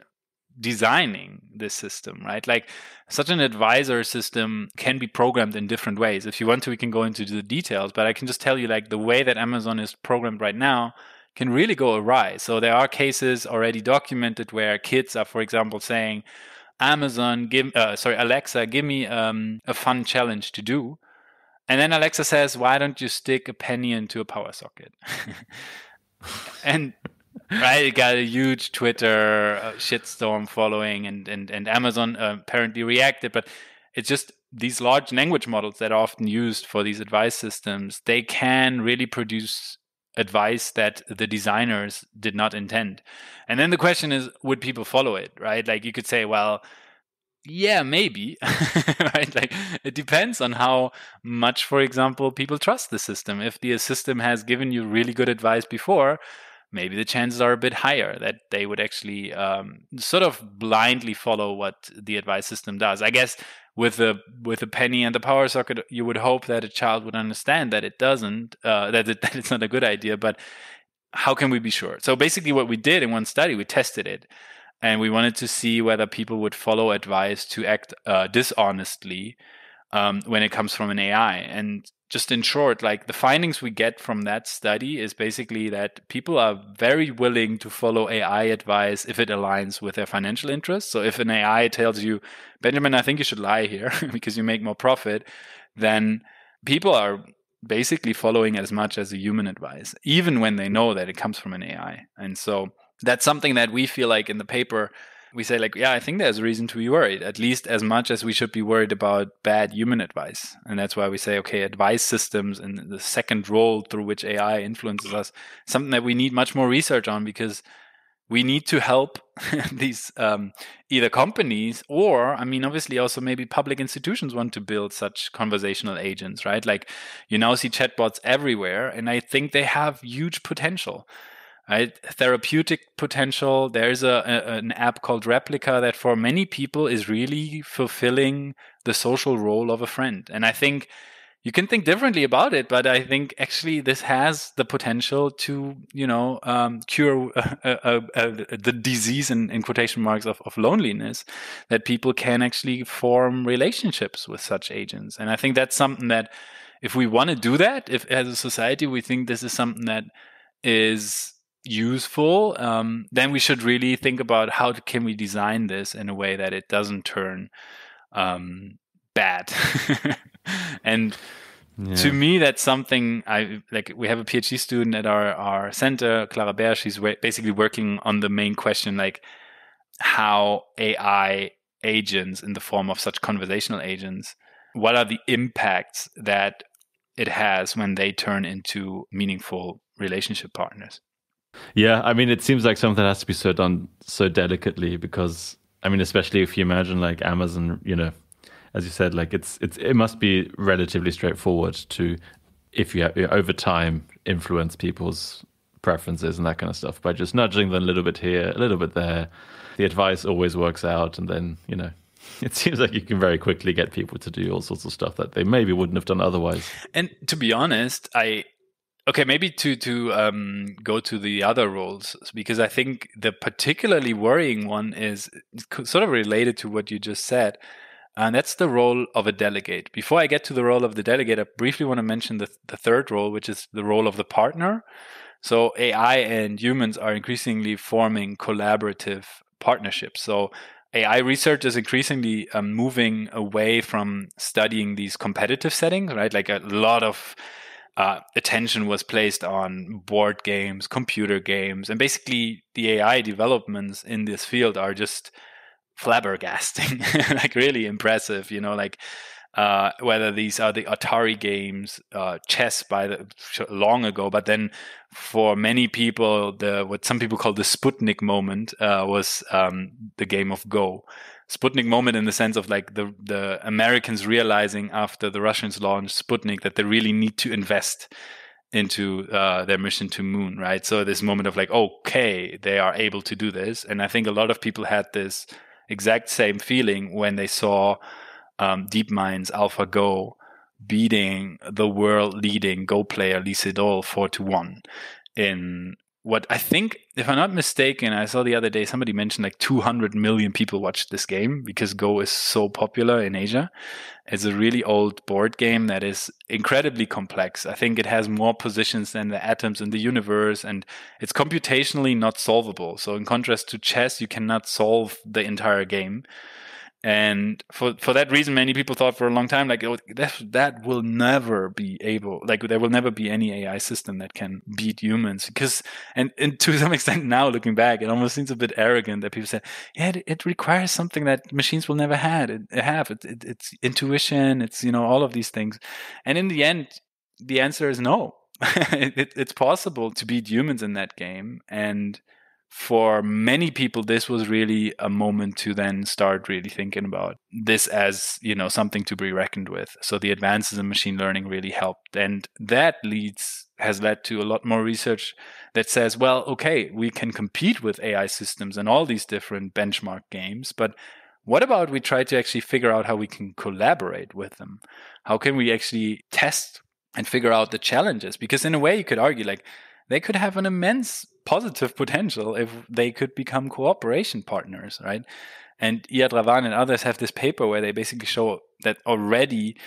designing this system, right? Like, such an advisor system can be programmed in different ways. If you want to, we can go into the details, but I can just tell you, like, the way that Amazon is programmed right now can really go awry. So there are cases already documented where kids are, for example, saying, Alexa, give me a fun challenge to do. And then Alexa says, why don't you stick a penny into a power socket? And right, it got a huge Twitter shitstorm following, and Amazon apparently reacted. But it's just these large language models that are often used for these advice systems, they can really produce advice that the designers did not intend. And then the question is, would people follow it, right? Like, you could say, well, yeah, maybe, right? Like, it depends on how much, for example, people trust the system. If the system has given you really good advice before, maybe the chances are a bit higher that they would actually sort of blindly follow what the advice system does. I guess with a penny and the power socket, you would hope that a child would understand that it doesn't, that it's not a good idea. But how can we be sure? So basically, what we did in one study, we tested it. And we wanted to see whether people would follow advice to act dishonestly when it comes from an AI. And just in short, like, the findings we get from that study is basically that people are very willing to follow AI advice if it aligns with their financial interests. So if an AI tells you, Benjamin, I think you should lie here because you make more profit, then people are basically following as much as a human advice, even when they know that it comes from an AI. And so that's something that we feel like in the paper, we say, like, I think there's a reason to be worried, at least as much as we should be worried about bad human advice. And that's why we say, okay, advice systems and the second role through which AI influences us, something that we need much more research on, because we need to help these either companies or, I mean, obviously also maybe public institutions want to build such conversational agents, right? Like, you now see chatbots everywhere, and I think they have huge potential. Right? Therapeutic potential. There's an app called Replica that for many people is really fulfilling the social role of a friend. And I think you can think differently about it, but I think actually this has the potential to, cure the disease in quotation marks of loneliness, that people can actually form relationships with such agents. And I think that's something that if we want to do that, if as a society we think this is something that is useful, then we should really think about how can we design this in a way that it doesn't turn bad. And to me, that's something we have a PhD student at our center, Clara Baer. She's basically working on the main question, like how AI agents in the form of such conversational agents, what are the impacts that it has when they turn into meaningful relationship partners. Yeah, I mean, it seems like something has to be done so delicately because, I mean, especially if you imagine like Amazon, as you said, like it must be relatively straightforward to, if you over time influence people's preferences and that kind of stuff by just nudging them a little bit here, a little bit there. The advice always works out, and then it seems like you can very quickly get people to do all sorts of stuff that they maybe wouldn't have done otherwise. And to be honest, maybe to go to the other roles, because I think the particularly worrying one is sort of related to what you just said, and that's the role of a delegate. Before I get to the role of the delegate, I briefly want to mention the third role, which is the role of the partner. So AI and humans are increasingly forming collaborative partnerships. So AI research is increasingly moving away from studying these competitive settings, right? Like a lot of attention was placed on board games, computer games, and basically the AI developments in this field are just flabbergasting, like really impressive, whether these are the Atari games, chess long ago, but then for many people, what some people call the Sputnik moment was the game of Go. Sputnik moment in the sense of like the Americans realizing after the Russians launched Sputnik that they really need to invest into their mission to moon, right? So this moment of like, okay, they are able to do this. And I think a lot of people had this exact same feeling when they saw DeepMind's AlphaGo beating the world-leading Go player Lee Sedol 4-1 in what I think, if I'm not mistaken, I saw the other day somebody mentioned like 200 million people watched this game because Go is so popular in Asia. It's a really old board game that is incredibly complex. I think it has more positions than the atoms in the universe, and it's computationally not solvable. So in contrast to chess, you cannot solve the entire game. And for that reason, many people thought for a long time, like, that will never be able, like, there will never be any AI system that can beat humans. Because, and to some extent now, looking back, it almost seems a bit arrogant that people say, yeah, it requires something that machines will never have. It's intuition, it's, all of these things. And in the end, the answer is no. It's possible to beat humans in that game. And for many people, this was really a moment to then start really thinking about this as, something to be reckoned with. So the advances in machine learning really helped. And that has led to a lot more research that says, well, okay, we can compete with AI systems and all these different benchmark games, but what about we try to actually figure out how we can collaborate with them? How can we actually test and figure out the challenges? Because in a way, you could argue, like, they could have an immense positive potential if they could become cooperation partners, right? And Iyad Ravan and others have this paper where they basically show that already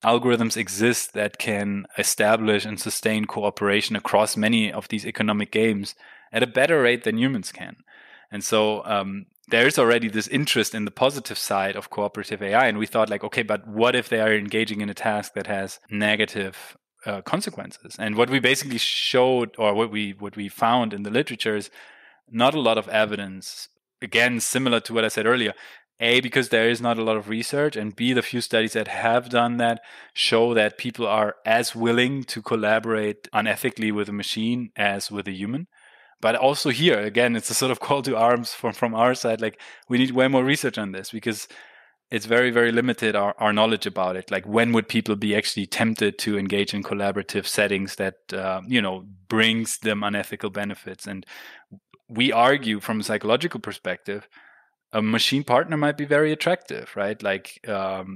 algorithms exist that can establish and sustain cooperation across many of these economic games at a better rate than humans can. And so there is already this interest in the positive side of cooperative AI. And we thought, like, okay, but what if they are engaging in a task that has negative consequences? And what we basically showed, or what we found in the literature, is not a lot of evidence. Again, similar to what I said earlier, A, because there is not a lot of research, and B, the few studies that have done that show that people are as willing to collaborate unethically with a machine as with a human. But also here, again, it's a sort of call to arms from our side. Like, we need way more research on this, because it's very, very limited, our knowledge about it. Like, when would people be actually tempted to engage in collaborative settings that, brings them unethical benefits? And we argue from a psychological perspective, a machine partner might be very attractive, right? Like,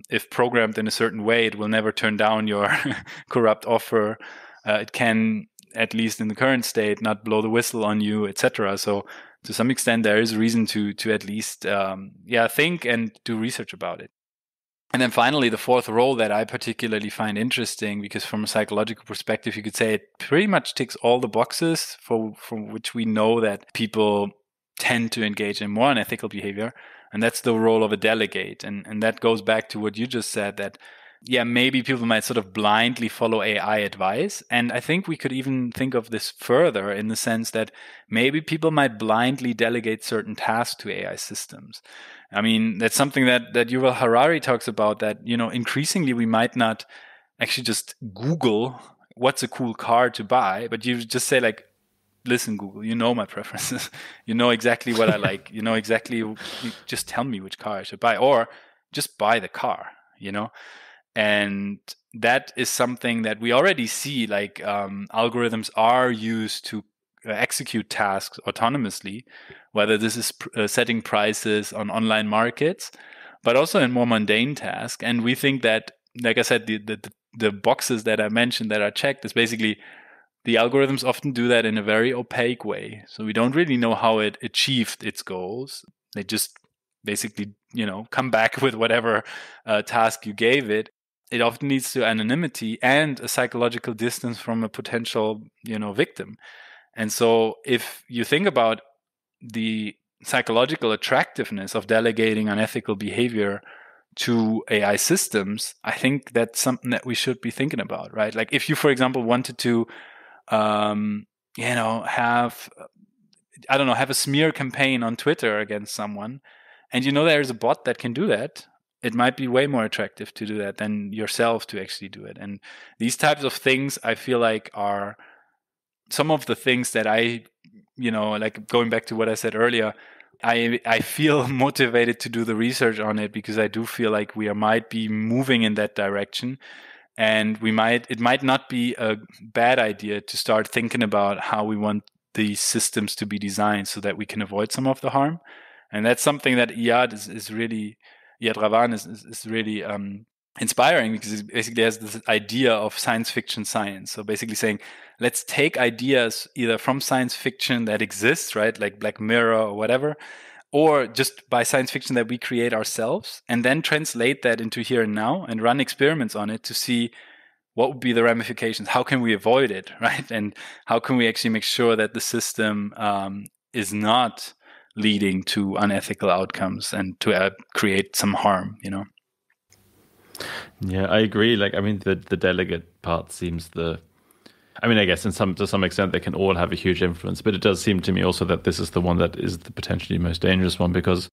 if programmed in a certain way, it will never turn down your corrupt offer. It can, at least in the current state, not blow the whistle on you, etc. So to some extent, there is reason to at least think and do research about it. And then finally, the fourth role that I particularly find interesting, because from a psychological perspective, you could say it pretty much ticks all the boxes from which we know that people tend to engage in more unethical behavior. And that's the role of a delegate. And that goes back to what you just said, that maybe people might sort of blindly follow AI advice. And I think we could even think of this further in the sense that maybe people might blindly delegate certain tasks to AI systems. I mean, that's something that Yuval Harari talks about, that, increasingly we might not actually just Google what's a cool car to buy, but you just say like, listen, Google, you know my preferences. You know exactly what I like. You know exactly, you just tell me which car I should buy, or just buy the car, you know? And that is something that we already see, like algorithms are used to execute tasks autonomously, whether this is setting prices on online markets, but also in more mundane tasks. And we think that, like I said, the boxes that I mentioned that are checked is basically the algorithms often do that in a very opaque way. So we don't really know how it achieved its goals. They just basically, come back with whatever task you gave it. It often leads to anonymity and a psychological distance from a potential, victim. And so if you think about the psychological attractiveness of delegating unethical behavior to AI systems, I think that's something that we should be thinking about, right? Like if you, for example, wanted to, have a smear campaign on Twitter against someone, and there's a bot that can do that, it might be way more attractive to do that than yourself to actually do it. And these types of things, I feel like, are some of the things that I, like going back to what I said earlier, I feel motivated to do the research on it, because I do feel like we might be moving in that direction. And it might not be a bad idea to start thinking about how we want these systems to be designed so that we can avoid some of the harm. And that's something that Iyad Ravan is really inspiring, because it basically has this idea of science fiction science. So basically saying, let's take ideas either from science fiction that exists, right, like Black Mirror or whatever, or just by science fiction that we create ourselves, and then translate that into here and now and run experiments on it to see what would be the ramifications. How can we avoid it, right? And how can we actually make sure that the system is not leading to unethical outcomes and to create some harm, Yeah, I agree. The delegate part seems I guess to some extent they can all have a huge influence, but it does seem to me also that this is the one that is the potentially most dangerous one, because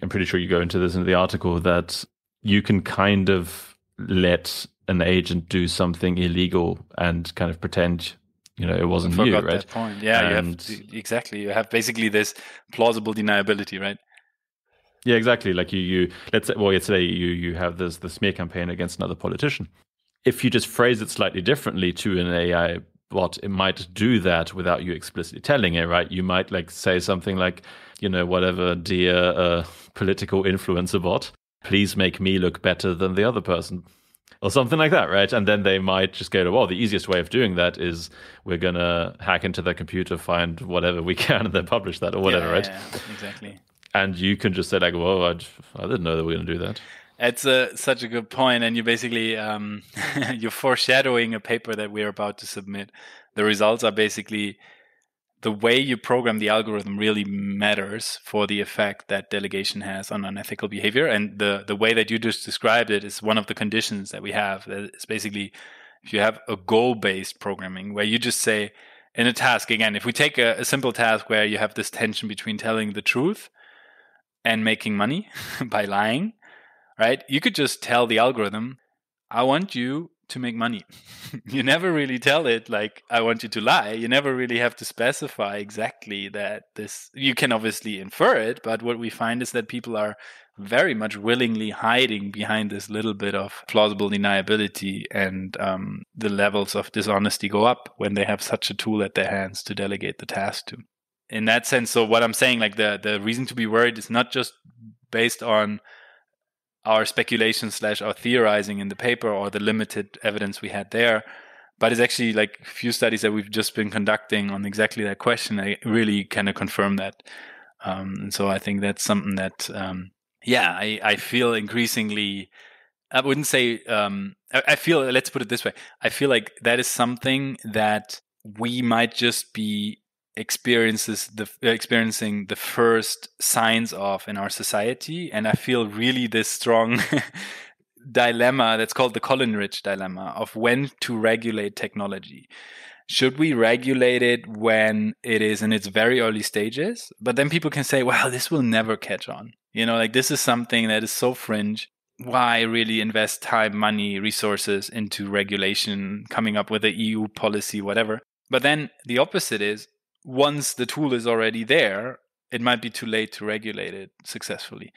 I'm pretty sure you go into this in the article that you can kind of let an agent do something illegal and kind of pretend, it wasn't you, right? That point. Yeah, exactly. You have basically this plausible deniability, right? Yeah, exactly. Like let's say, yesterday you have the smear campaign against another politician. If you just phrase it slightly differently to an AI bot, it might do that without you explicitly telling it, right? You might say something like, whatever, dear political influencer bot, please make me look better than the other person, or something like that, right? And then they might just go to, the easiest way of doing that is we're going to hack into their computer, find whatever we can, and then publish that or whatever, right? Yeah, exactly. And you can just say I didn't know that we were going to do that. It's such a good point, and you basically you're foreshadowing a paper that we're about to submit. The results are basically the way you program the algorithm really matters for the effect that delegation has on unethical behavior, and the way that you just described it is one of the conditions that we have. It's basically if you have a goal-based programming where you just say in a task, again, if we take a simple task where you have this tension between telling the truth and making money by lying, right? You could just tell the algorithm, I want you to make money. You never really tell it like, I want you to lie. You never really have to specify exactly that you can obviously infer it, but what we find is that people are very much willingly hiding behind this little bit of plausible deniability, and the levels of dishonesty go up when they have such a tool at their hands to delegate the task to. In that sense, so what I'm saying, like the reason to be worried is not just based on our speculation / our theorizing in the paper or the limited evidence we had there, but it's actually like a few studies that we've just been conducting on exactly that question. I really kind of confirm that. And so I think that's something that, I feel increasingly, I wouldn't say, I feel, let's put it this way. I feel like that is something that we might just be experiencing the first signs of in our society. And I feel really this strong dilemma that's called the Coleridge dilemma of when to regulate technology. Should we regulate it when it is in its very early stages? But then people can say, well, this will never catch on. Like this is something that is so fringe. why really invest time, money, resources into regulation, coming up with an EU policy, whatever? But then the opposite is, once the tool is already there, it might be too late to regulate it successfully.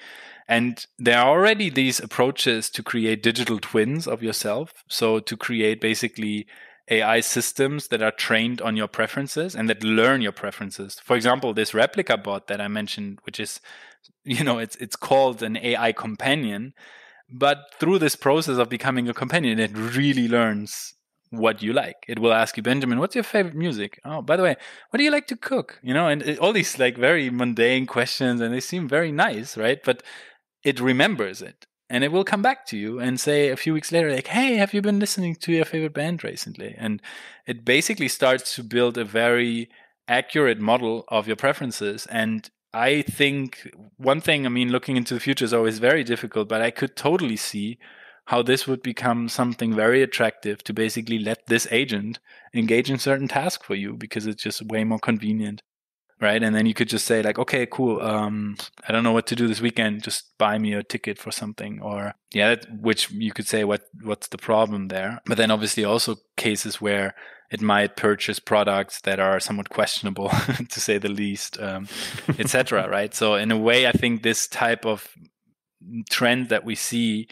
And there are already these approaches to create digital twins of yourself. So to create basically AI systems that are trained on your preferences and that learn your preferences. For example, this replica bot that I mentioned, which is, it's called an AI companion. But through this process of becoming a companion, it really learns what you like. It will ask you, Benjamin, what's your favorite music? Oh, by the way, what do you like to cook? And all these like very mundane questions, and they seem very nice, right? But it remembers it, and it will come back to you and say a few weeks later, like, hey, have you been listening to your favorite band recently? And it basically starts to build a very accurate model of your preferences. And I think one thing, looking into the future is always very difficult, but I could totally see how this would become something very attractive to basically let this agent engage in certain tasks for you, because it's just way more convenient, right? And then you could just say like, okay, cool, I don't know what to do this weekend, just buy me a ticket for something. Or which you could say what's the problem there. But then obviously also cases where it might purchase products that are somewhat questionable, to say the least, etc. Right? So in a way, I think this type of trend that we see,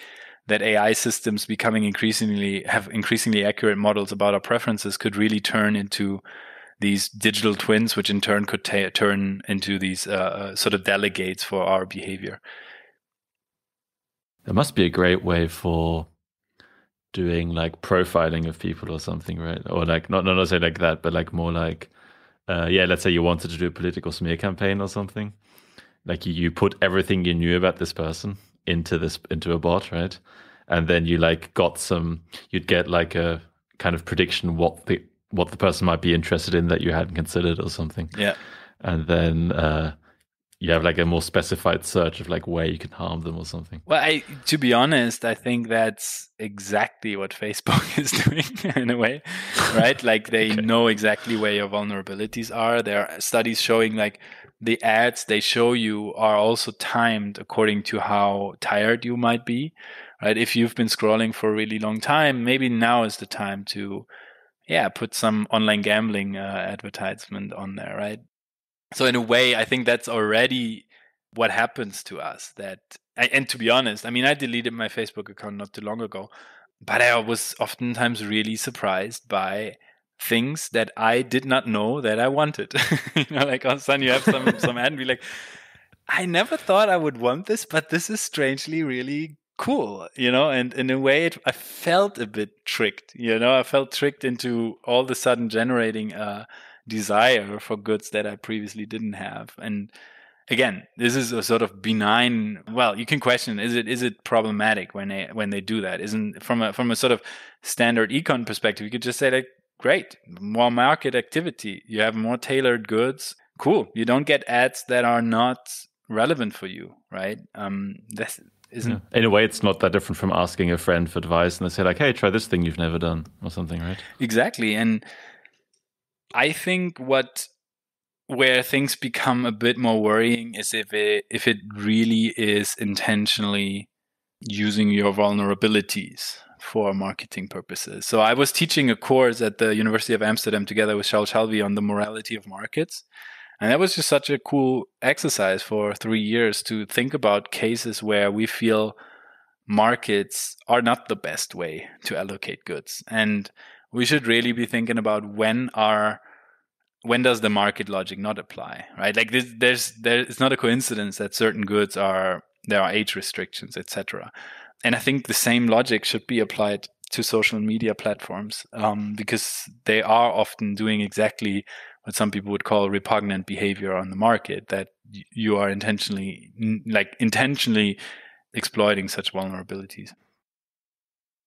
that AI systems becoming increasingly accurate models about our preferences, could really turn into these digital twins, which in turn could turn into these sort of delegates for our behavior. There must be a great way for doing like profiling of people or something, right? Or like not necessarily like that, but like more like, let's say you wanted to do a political smear campaign or something. Like you put everything you knew about this person into a bot, right? And then you like you'd get like a kind of prediction what the person might be interested in that you hadn't considered or something. Yeah. And then you have like a more specified search of like where you can harm them or something. Well, to be honest, I think that's exactly what Facebook is doing in a way, right? Like they know exactly where your vulnerabilities are. There are studies showing like the ads they show you are also timed according to how tired you might be, right? If you've been scrolling for a really long time, maybe now is the time to put some online gambling advertisement on there, right? So in a way, I think that's already what happens to us. And to be honest, I deleted my Facebook account not too long ago, but I was oftentimes really surprised by things that I did not know that I wanted. Like all of a sudden you have some ad and be like, I never thought I would want this, but this is strangely really cool, and in a way I felt a bit tricked, I felt tricked into all of a sudden generating a desire for goods that I previously didn't have. And again, this is a sort of benign, well, you can question, is it problematic when they do that? Isn't from a sort of standard econ perspective, you could just say like, great, more market activity, you have more tailored goods, cool, you don't get ads that are not relevant for you, right? In a way, it's not that different from asking a friend for advice and they say like, hey, try this thing you've never done or something, right? Exactly. And I think where things become a bit more worrying is if it really is intentionally using your vulnerabilities for marketing purposes. So I was teaching a course at the University of Amsterdam together with Charles Shelby on the morality of markets. And that was just such a cool exercise for 3 years to think about cases where we feel markets are not the best way to allocate goods. And we should really be thinking about when does the market logic not apply, right? Like it's not a coincidence that certain goods there are age restrictions, etc. And I think the same logic should be applied to social media platforms, because they are often doing exactly what some people would call repugnant behavior on the market, that you are intentionally exploiting such vulnerabilities.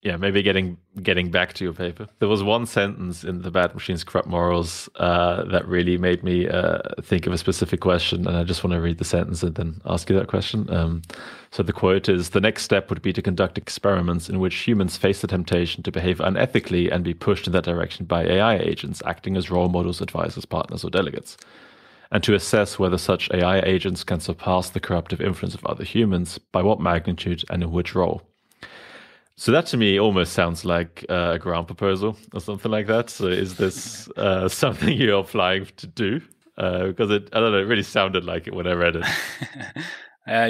Yeah, maybe getting back to your paper. There was one sentence in The Bad Machines Corrupt Morals that really made me think of a specific question, and I just want to read the sentence and then ask you that question. So the quote is, the next step would be to conduct experiments in which humans face the temptation to behave unethically and be pushed in that direction by AI agents acting as role models, advisors, partners, or delegates, and to assess whether such AI agents can surpass the corruptive influence of other humans, by what magnitude and in which role. So that to me almost sounds like a grant proposal or something like that. So is this something you're applying to do? Because I don't know, it really sounded like it when I read it.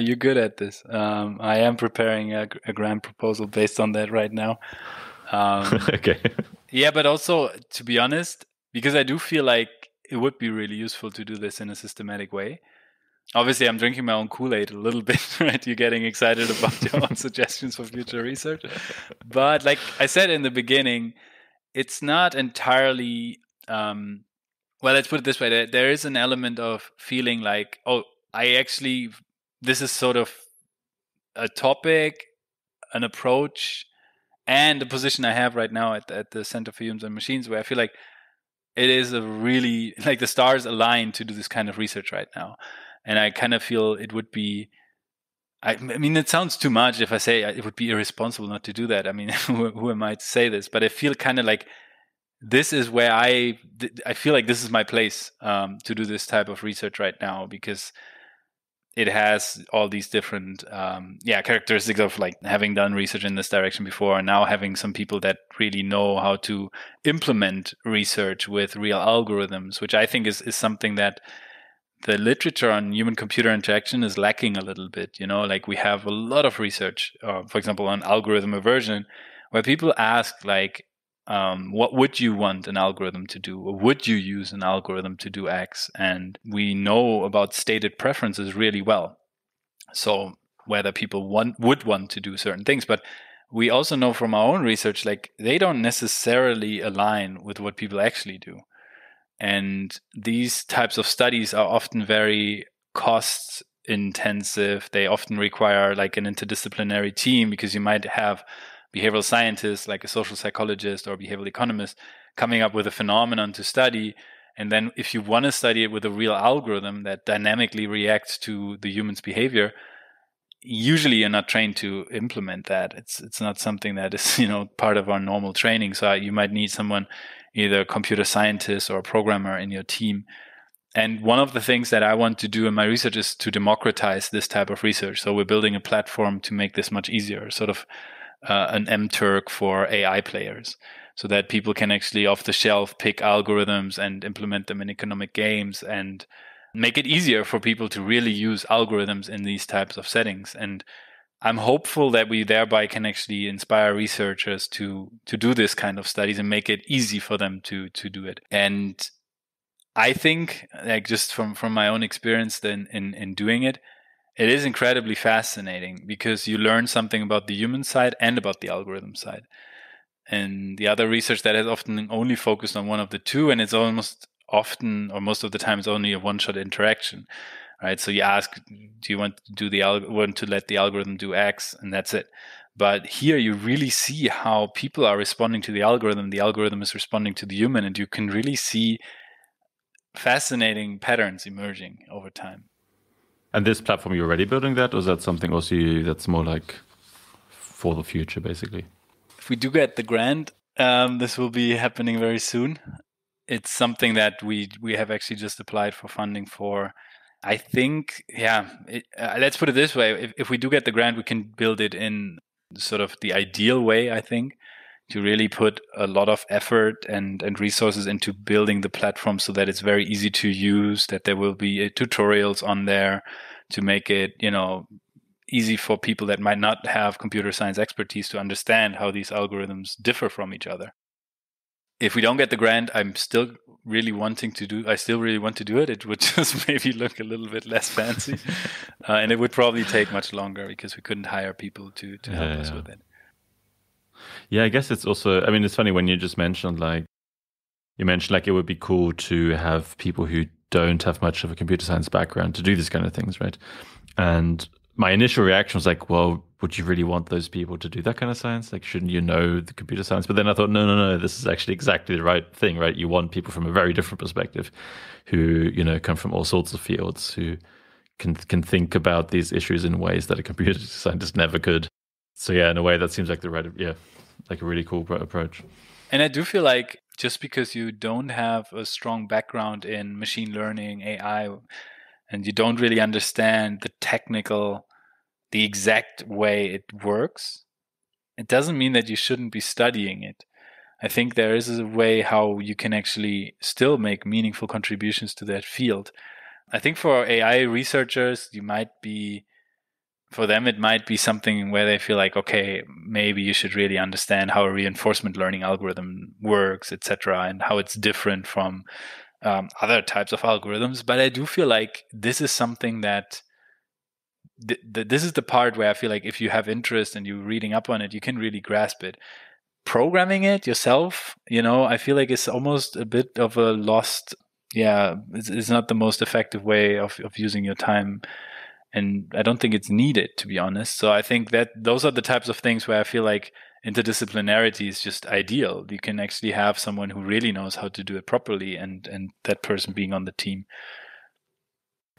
You're good at this. I am preparing a grant proposal based on that right now. Okay. Yeah, but also, to be honest, because I do feel like it would be really useful to do this in a systematic way. Obviously, I'm drinking my own Kool-Aid a little bit, right? You're getting excited about your own suggestions for future research. But like I said in the beginning, it's not entirely, well, let's put it this way. There is an element of feeling like, oh, this is sort of a topic, an approach, and the position I have right now at the Center for Humans and Machines, where I feel like it is a really, like the stars align to do this kind of research right now. And I kind of feel it would be, I mean, it sounds too much if I say it would be irresponsible not to do that. I mean, who am I to say this? But I feel kind of like this is where I feel like this is my place to do this type of research right now, because it has all these different characteristics of like having done research in this direction before, and now having some people that really know how to implement research with real algorithms, which I think is something that the literature on human-computer interaction is lacking a little bit. Like we have a lot of research, for example, on algorithm aversion, where people ask like, what would you want an algorithm to do? Or would you use an algorithm to do X? And we know about stated preferences really well. So whether people would want to do certain things, but we also know from our own research, like they don't necessarily align with what people actually do. And these types of studies are often very cost intensive. They often require like an interdisciplinary team, because you might have behavioral scientists, like a social psychologist or a behavioral economist, coming up with a phenomenon to study. And then if you want to study it with a real algorithm that dynamically reacts to the human's behavior, usually you're not trained to implement that. It's not something that is, part of our normal training. So you might need someone, either a computer scientist or a programmer in your team. And one of the things that I want to do in my research is to democratize this type of research. So we're building a platform to make this much easier, sort of an MTurk for AI players, so that people can actually off the shelf pick algorithms and implement them in economic games, and make it easier for people to really use algorithms in these types of settings. And I'm hopeful that we thereby can actually inspire researchers to do this kind of studies and make it easy for them to do it. And I think, like, just from my own experience in doing it, it is incredibly fascinating, because you learn something about the human side and about the algorithm side. And the other research that has often only focused on one of the two, and it's almost often, or most of the time, it's only a one-shot interaction, right? So you ask, do you want to let the algorithm do X, and that's it. But here you really see how people are responding to the algorithm is responding to the human, and you can really see fascinating patterns emerging over time. And this platform, you're already building that, or is that something also that's more like for the future, basically? If we do get the grant, this will be happening very soon. It's something that we have actually just applied for funding for. I think, let's put it this way. If we do get the grant, we can build it in sort of the ideal way, I think, to really put a lot of effort and resources into building the platform so that it's very easy to use, that there will be tutorials on there to make it, easy for people that might not have computer science expertise to understand how these algorithms differ from each other. If we don't get the grant, I still really want to do it. It would just maybe look a little bit less fancy. And it would probably take much longer, because we couldn't hire people to help us with it. Yeah, I guess it's also, I mean, it's funny when you just mentioned, like, it would be cool to have people who don't have much of a computer science background to do these kind of things, right? And my initial reaction was like, well, would you really want those people to do that kind of science? Like, shouldn't you know the computer science? But then I thought, no, this is actually exactly the right thing, right? You want people from a very different perspective who, come from all sorts of fields, who can think about these issues in ways that a computer scientist never could. So yeah, in a way, that seems like like a really cool approach. And I do feel like just because you don't have a strong background in machine learning, AI, and you don't really understand the exact way it works, it doesn't mean that you shouldn't be studying it. I think there is a way how you can actually still make meaningful contributions to that field. I think for AI researchers, for them, it might be something where they feel like, okay, maybe you should really understand how a reinforcement learning algorithm works, etc., and how it's different from other types of algorithms. But I do feel like this is something that this is the part where I feel like if you have interest and you're reading up on it, you can really grasp it. Programming it yourself, I feel like it's almost a bit of a lost, it's not the most effective way of using your time. And I don't think it's needed, to be honest. So I think that those are the types of things where I feel like interdisciplinarity is just ideal. You can actually have someone who really knows how to do it properly and that person being on the team.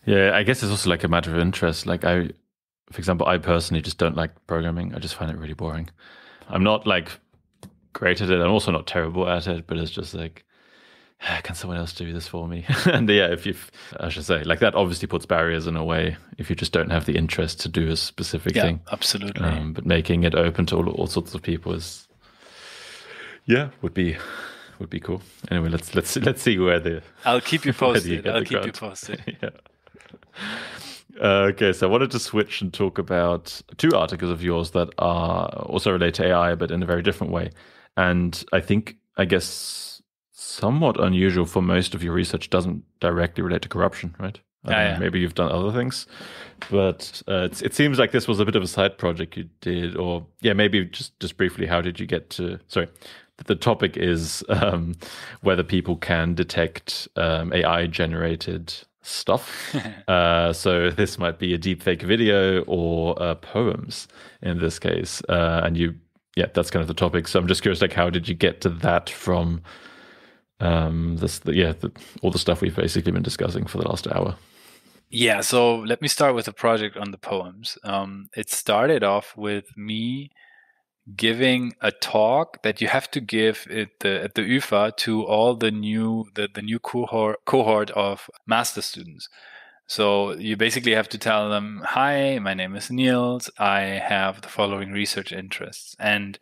Yeah, I guess it's also like a matter of interest. Like for example, I personally just don't like programming. I just find it really boring. I'm not like great at it. I'm also not terrible at it, but it's just like, can someone else do this for me? And yeah, I should say, like that obviously puts barriers in a way if you just don't have the interest to do a specific thing. Absolutely. But making it open to all sorts of people would be cool. Anyway, let's see where I'll keep you posted. Yeah. Okay, so I wanted to switch and talk about two articles of yours that are also related to AI, but in a very different way. And I guess somewhat unusual for most of your research doesn't directly relate to corruption, right? I don't know, maybe you've done other things, but it seems like this was a bit of a side project you did, or maybe just briefly, how did you get to? Sorry, the topic is whether people can detect AI generated stuff. So this might be a deepfake video or poems in this case, and that's kind of the topic. So I'm just curious, like, how did you get to that from all the stuff we've basically been discussing for the last hour? Yeah, so let me start with a project on the poems. It started off with me giving a talk that you have to give at the UFA to all the new cohort of master students. So you basically have to tell them, hi, my name is Nils. I have the following research interests. And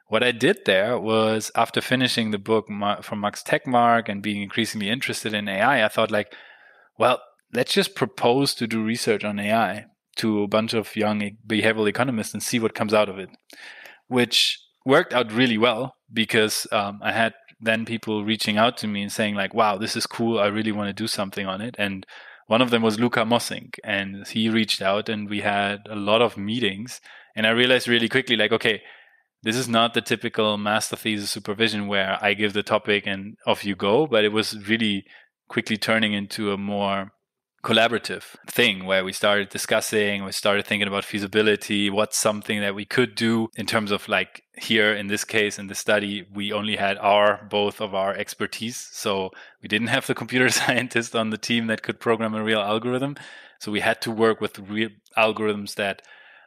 what I did there was, after finishing the book from Max Planck and being increasingly interested in AI, I thought like, well, let's just propose to do research on AI to a bunch of young behavioral economists and see what comes out of it, which worked out really well because I had then people reaching out to me and saying like, wow, this is cool. I really want to do something on it. And one of them was Luca Mossink, and he reached out and we had a lot of meetings. And I realized really quickly, like, okay, this is not the typical master thesis supervision where I give the topic and off you go, but it was really quickly turning into a more collaborative thing where we started discussing, we started thinking about feasibility, what's something that we could do in terms of, like, here in this case, in the study, we only had both of our expertise. So we didn't have the computer scientist on the team that could program a real algorithm. So we had to work with real algorithms that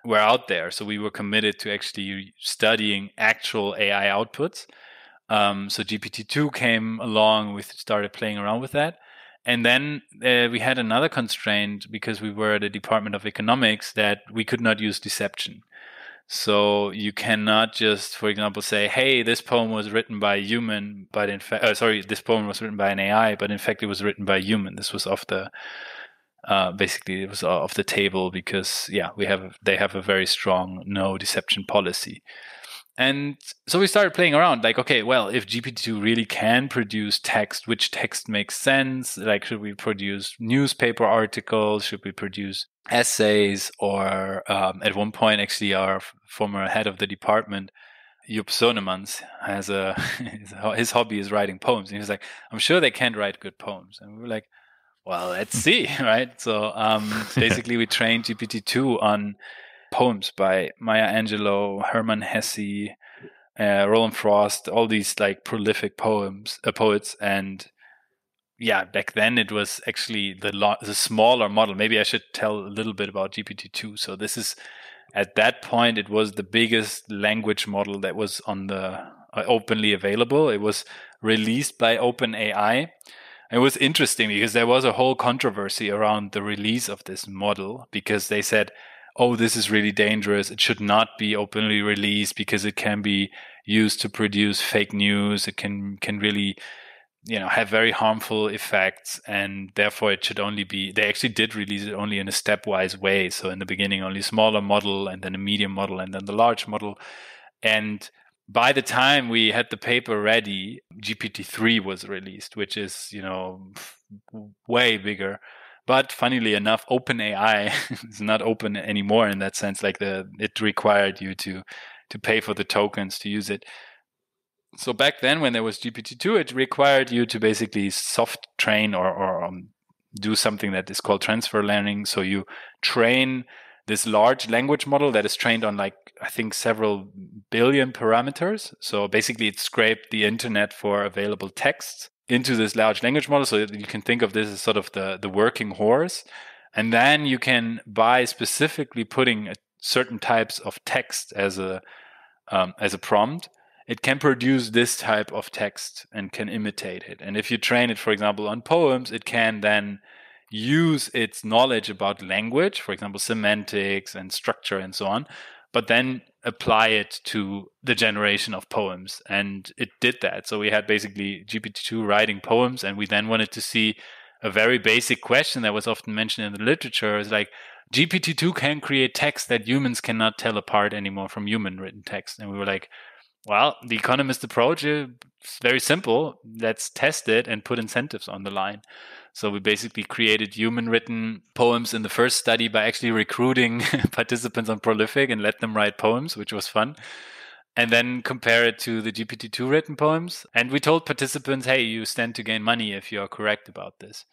were out there. So we were committed to actually studying actual AI outputs. So GPT-2 came along, we started playing around with that. And then we had another constraint because we were at the Department of Economics that we could not use deception. So you cannot just, for example, say, hey, this poem was written by a human, but in fact, this poem was written by an AI, but in fact it was written by a human. This was basically it was off the table because, they have a very strong no deception policy. And so we started playing around, like, okay, well, if GPT-2 really can produce text, which text makes sense? Like, should we produce newspaper articles? Should we produce essays? Or at one point, actually, our former head of the department, Jupp Sonemans, has his hobby is writing poems. And he was like, I'm sure they can't write good poems. And we were like, well, let's see, right? So basically, we trained GPT-2 on poems by Maya Angelou, Hermann Hesse, Roland Frost, all these like prolific poets. And back then it was actually the smaller model. Maybe I should tell a little bit about GPT-2. So this is, at that point, it was the biggest language model that was on the openly available. It was released by OpenAI. It was interesting because there was a whole controversy around the release of this model because they said, oh, this is really dangerous. It should not be openly released because it can be used to produce fake news. It can really, have very harmful effects, and therefore it should only be, they actually did release it only in a stepwise way. So in the beginning, only a smaller model, and then a medium model, and then the large model. And by the time we had the paper ready, GPT-3 was released, which is, way bigger. But funnily enough, OpenAI is not open anymore in that sense. Like it required you to pay for the tokens to use it. So back then, when there was GPT-2, it required you to basically soft train or do something that is called transfer learning. So you train this large language model that is trained on, like, I think several billion parameters. So basically it scraped the internet for available texts into this large language model. So you can think of this as sort of the working horse. And then you can, by specifically putting certain types of text as a prompt, it can produce this type of text and can imitate it. And if you train it, for example, on poems, it can then use its knowledge about language, for example, semantics and structure and so on, but then apply it to the generation of poems. And it did that. So we had basically GPT-2 writing poems, and we then wanted to see a very basic question that was often mentioned in the literature is like, GPT-2 can create text that humans cannot tell apart anymore from human written text. And we were like, well, the economist approach is very simple. Let's test it and put incentives on the line. So we basically created human-written poems in the first study by actually recruiting participants on Prolific and let them write poems, which was fun. And then compare it to the GPT-2 written poems. And we told participants, hey, you stand to gain money if you are correct about this.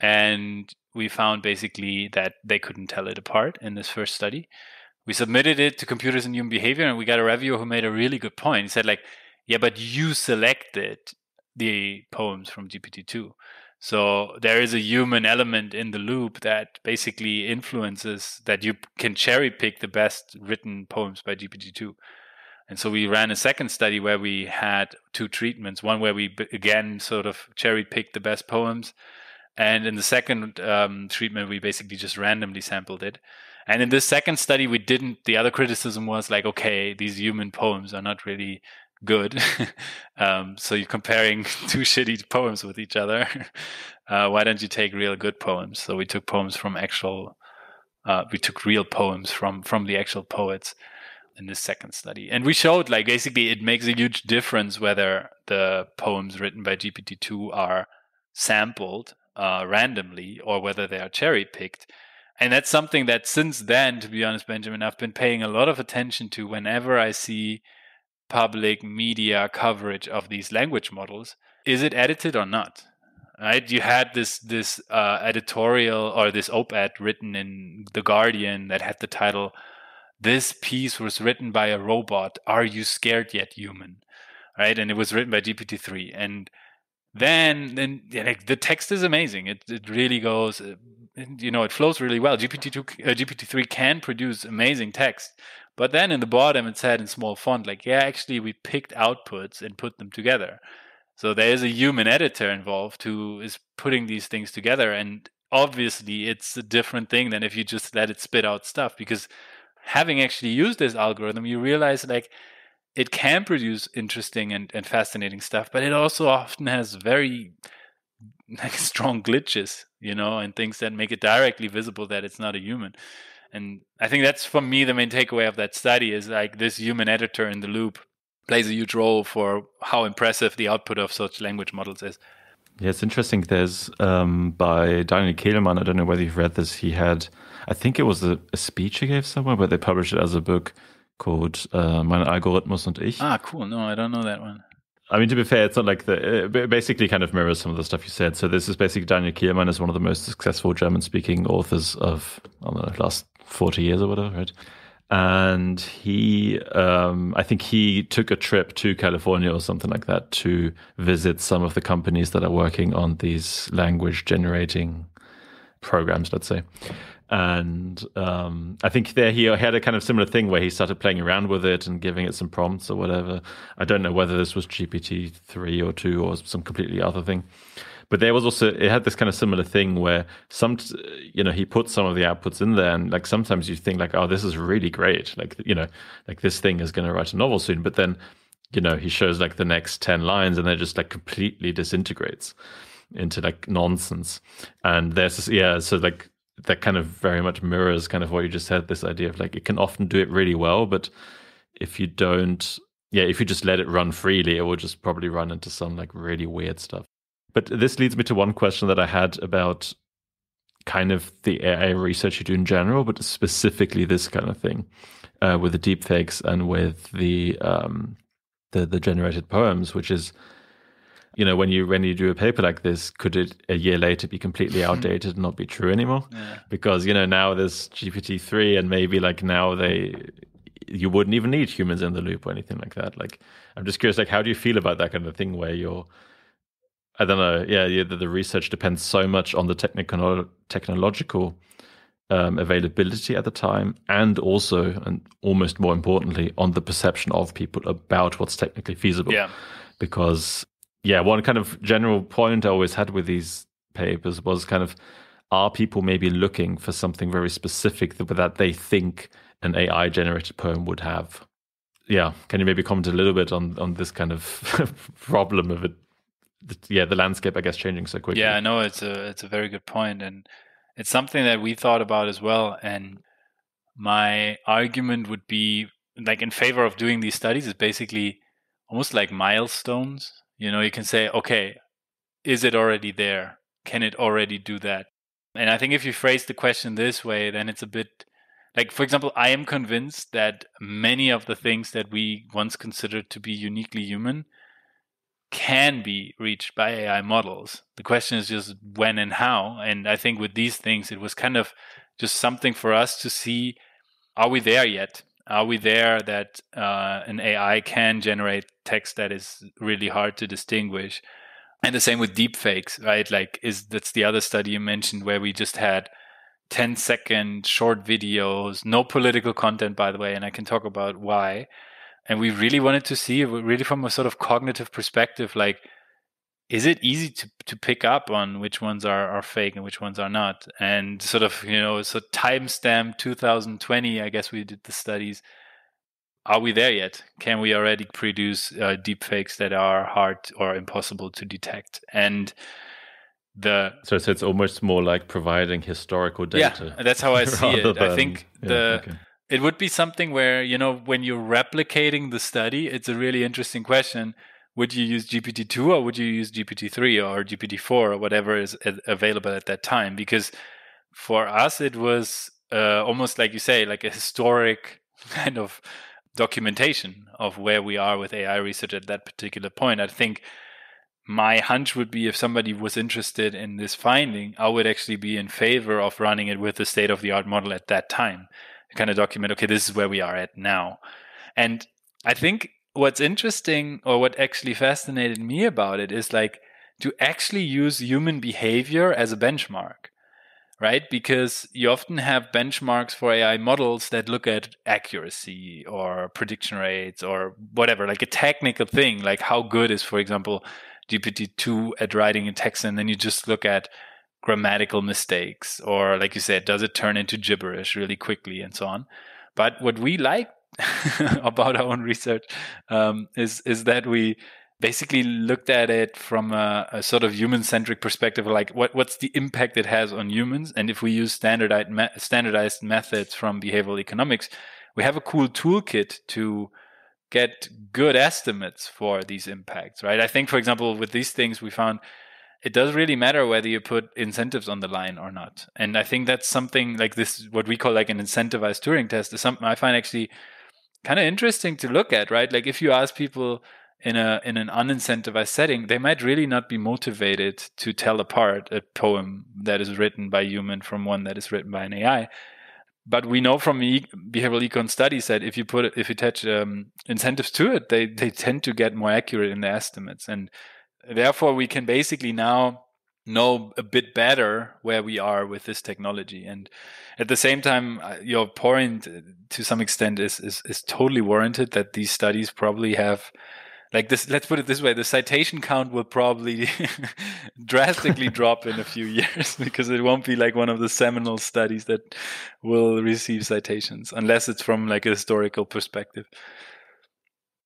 And we found basically that they couldn't tell it apart in this first study. We submitted it to Computers and Human Behavior, and we got a reviewer who made a really good point. He said, like, yeah, but you selected the poems from GPT-2. So there is a human element in the loop that basically influences that you can cherry pick the best written poems by GPT-2. And so we ran a second study where we had two treatments, one where we again sort of cherry picked the best poems. And in the second treatment, we basically just randomly sampled it. And in this second study, the other criticism was like, okay, these human poems are not really good. So you're comparing two shitty poems with each other. Why don't you take real good poems? So we took poems from we took real poems from the actual poets in this second study. And we showed, like, basically it makes a huge difference whether the poems written by GPT-2 are sampled randomly or whether they are cherry picked. And that's something that since then, to be honest, Benjamin, I've been paying a lot of attention to whenever I see public media coverage of these language models. Is it edited or not? Right? You had this editorial or this op-ed written in The Guardian that had the title, "This piece was written by a robot. Are you scared yet, human?" Right? And it was written by GPT-3. And then like, the text is amazing. It really goes, it flows really well. GPT-3 can produce amazing text. But then in the bottom, it said in small font, like, yeah, actually, we picked outputs and put them together. So there is a human editor involved who is putting these things together. And obviously, it's a different thing than if you just let it spit out stuff. Because having actually used this algorithm, you realize, like, it can produce interesting and fascinating stuff, but it also often has very strong glitches, and things that make it directly visible that it's not a human. And I think that's, for me, the main takeaway of that study is, like, this human editor in the loop plays a huge role for how impressive the output of such language models is. Yeah, it's interesting. There's by Daniel Kehlmann, I don't know whether you've read this, he had, I think it was a speech he gave somewhere, but they published it as a book called Mein Algorithmus und ich. Ah, cool. No, I don't know that one. I mean, to be fair, it's not like it basically kind of mirrors some of the stuff you said. So this is basically Daniel Kehlmann is one of the most successful German-speaking authors of, I don't know, last 40 years or whatever, right? And he, I think he took a trip to California or something like that to visit some of the companies that are working on these language generating programs, let's say. And I think there he had a kind of similar thing where he started playing around with it and giving it some prompts or whatever. I don't know whether this was GPT-3 or 2 or some completely other thing. But there was also, it had this kind of similar thing where he put some of the outputs in there, and like sometimes you think like, oh, this is really great. Like, like this thing is going to write a novel soon. But then, he shows like the next 10 lines and it just like completely disintegrates into like nonsense. And there's this, so like that kind of very much mirrors kind of what you just said, this idea of like, it can often do it really well, but if you just let it run freely, it will just probably run into some like really weird stuff. But this leads me to one question that I had about kind of the AI research you do in general, but specifically this kind of thing with the deepfakes and with the generated poems, which is, when you do a paper like this, could it a year later be completely outdated and not be true anymore? Yeah. Because now there's GPT-3, and maybe like now you wouldn't even need humans in the loop or anything like that. Like, I'm just curious, like, how do you feel about that kind of thing where I don't know, the research depends so much on the technological availability at the time, and also, and almost more importantly, on the perception of people about what's technically feasible. Yeah. Because, one kind of general point I always had with these papers was kind of, are people maybe looking for something very specific that they think an AI-generated poem would have? Yeah, can you maybe comment a little bit on this kind of problem of it? The landscape, I guess, changing so quickly. Yeah, I know it's a very good point, and it's something that we thought about as well. And my argument would be, like, in favor of doing these studies is basically almost like milestones. You can say, okay, is it already there? Can it already do that? And I think if you phrase the question this way, then it's a bit like, for example, I am convinced that many of the things that we once considered to be uniquely human can be reached by AI models. The question is just when and how. And I think with these things, it was kind of just something for us to see, are we there yet? Are we there that an AI can generate text that is really hard to distinguish? And the same with deepfakes, right? Like, that's the other study you mentioned where we just had 10-second short videos, no political content, by the way, and I can talk about why. And we really wanted to see, really from a sort of cognitive perspective, like, is it easy to pick up on which ones are fake and which ones are not? And sort of, so timestamp 2020, I guess we did the studies. Are we there yet? Can we already produce deepfakes that are hard or impossible to detect? And so it's almost more like providing historical data. Yeah, that's how I see it. I think okay. It would be something where, when you're replicating the study, it's a really interesting question. Would you use GPT-2 or would you use GPT-3 or GPT-4 or whatever is available at that time? Because for us, it was almost like you say, like a historic kind of documentation of where we are with AI research at that particular point. I think my hunch would be, if somebody was interested in this finding, I would actually be in favor of running it with the state-of-the-art model at that time. Kind of document, okay, this is where we are at now. And I think what's interesting, or what actually fascinated me about it, is like to actually use human behavior as a benchmark, right? Because you often have benchmarks for AI models that look at accuracy or prediction rates or whatever, like a technical thing, like how good is, for example, GPT-2 at writing a text, and then you just look at grammatical mistakes, or like you said, does it turn into gibberish really quickly, and so on. But what we like about our own research is that we basically looked at it from a sort of human-centric perspective, like what's the impact it has on humans. And if we use standardized methods from behavioral economics, we have a cool toolkit to get good estimates for these impacts, right? I think, for example, with these things, we found it does really matter whether you put incentives on the line or not. And I think that's something like this, what we call like an incentivized Turing test, is something I find actually kind of interesting to look at, right? Like, if you ask people in an unincentivized setting, they might really not be motivated to tell apart a poem that is written by a human from one that is written by an AI. But we know from behavioral econ studies that if you attach incentives to it, they tend to get more accurate in their estimates. And therefore, we can basically now know a bit better where we are with this technology. And at the same time, your point to some extent is totally warranted, that these studies probably have like this, let's put it this way, the citation count will probably drastically drop in a few years because it won't be like one of the seminal studies that will receive citations unless it's from like a historical perspective.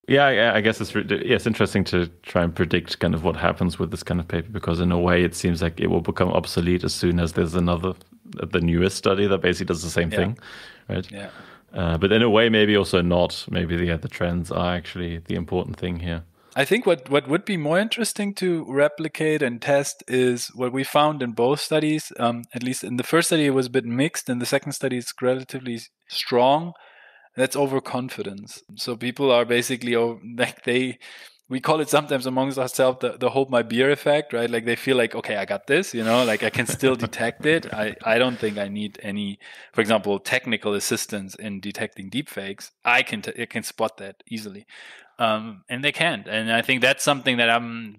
Yeah, I guess it's interesting to try and predict kind of what happens with this kind of paper, because in a way it seems like it will become obsolete as soon as there's the newest study that basically does the same thing, right? Yeah. But in a way, maybe also not. Maybe the trends are actually the important thing here. I think what would be more interesting to replicate and test is what we found in both studies. At least in the first study, it was a bit mixed. In the second study, it's relatively strong. That's overconfidence. So people are basically we call it sometimes amongst ourselves the hold my beer effect, right? Like they feel like, okay, I got this, like I can still detect it. I don't think I need any, for example, technical assistance in detecting deepfakes. I can spot that easily. And they can't. And I think that's something that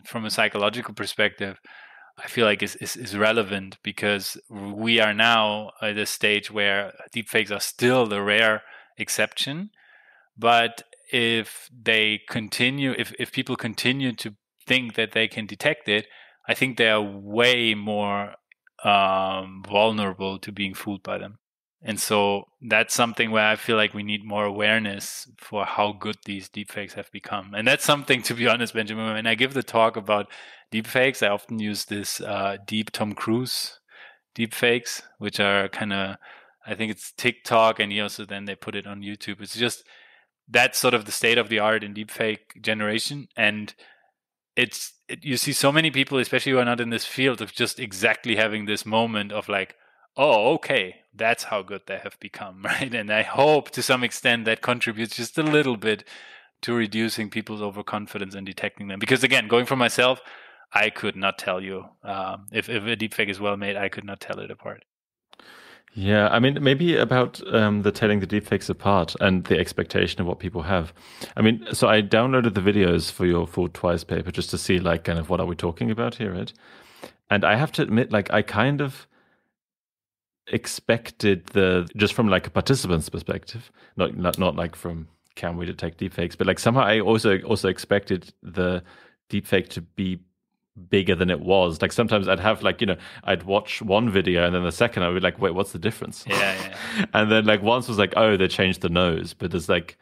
from a psychological perspective, I feel like is relevant, because we are now at a stage where deepfakes are still the rare exception. But if people continue to think that they can detect it, I think they are way more vulnerable to being fooled by them. And so that's something where I feel like we need more awareness for how good these deepfakes have become. And that's something, to be honest, Benjamin, when I give the talk about deepfakes, I often use this deep Tom Cruise deepfakes, which are kind of, I think it's TikTok, and then they put it on YouTube. It's just, that's sort of the state of the art in deepfake generation. And you see so many people, especially who are not in this field, of just exactly having this moment of like, oh, okay, that's how good they have become, right? And I hope to some extent that contributes just a little bit to reducing people's overconfidence and detecting them. Because again, going for myself, I could not tell you if a deepfake is well made, I could not tell it apart. Yeah, I mean, maybe about the telling the deepfakes apart and the expectation of what people have. I mean, so I downloaded the videos for your Fooled Twice paper just to see, like, kind of what are we talking about here, right? And I have to admit, like, I kind of expected just from like a participant's perspective, not like from can we detect deepfakes, but like somehow I also expected the deepfake to be bigger than it was. Like sometimes I'd have like, I'd watch one video and then the second I would be like, wait, what's the difference? Yeah. And then like once was like, oh, they changed the nose, but there's like,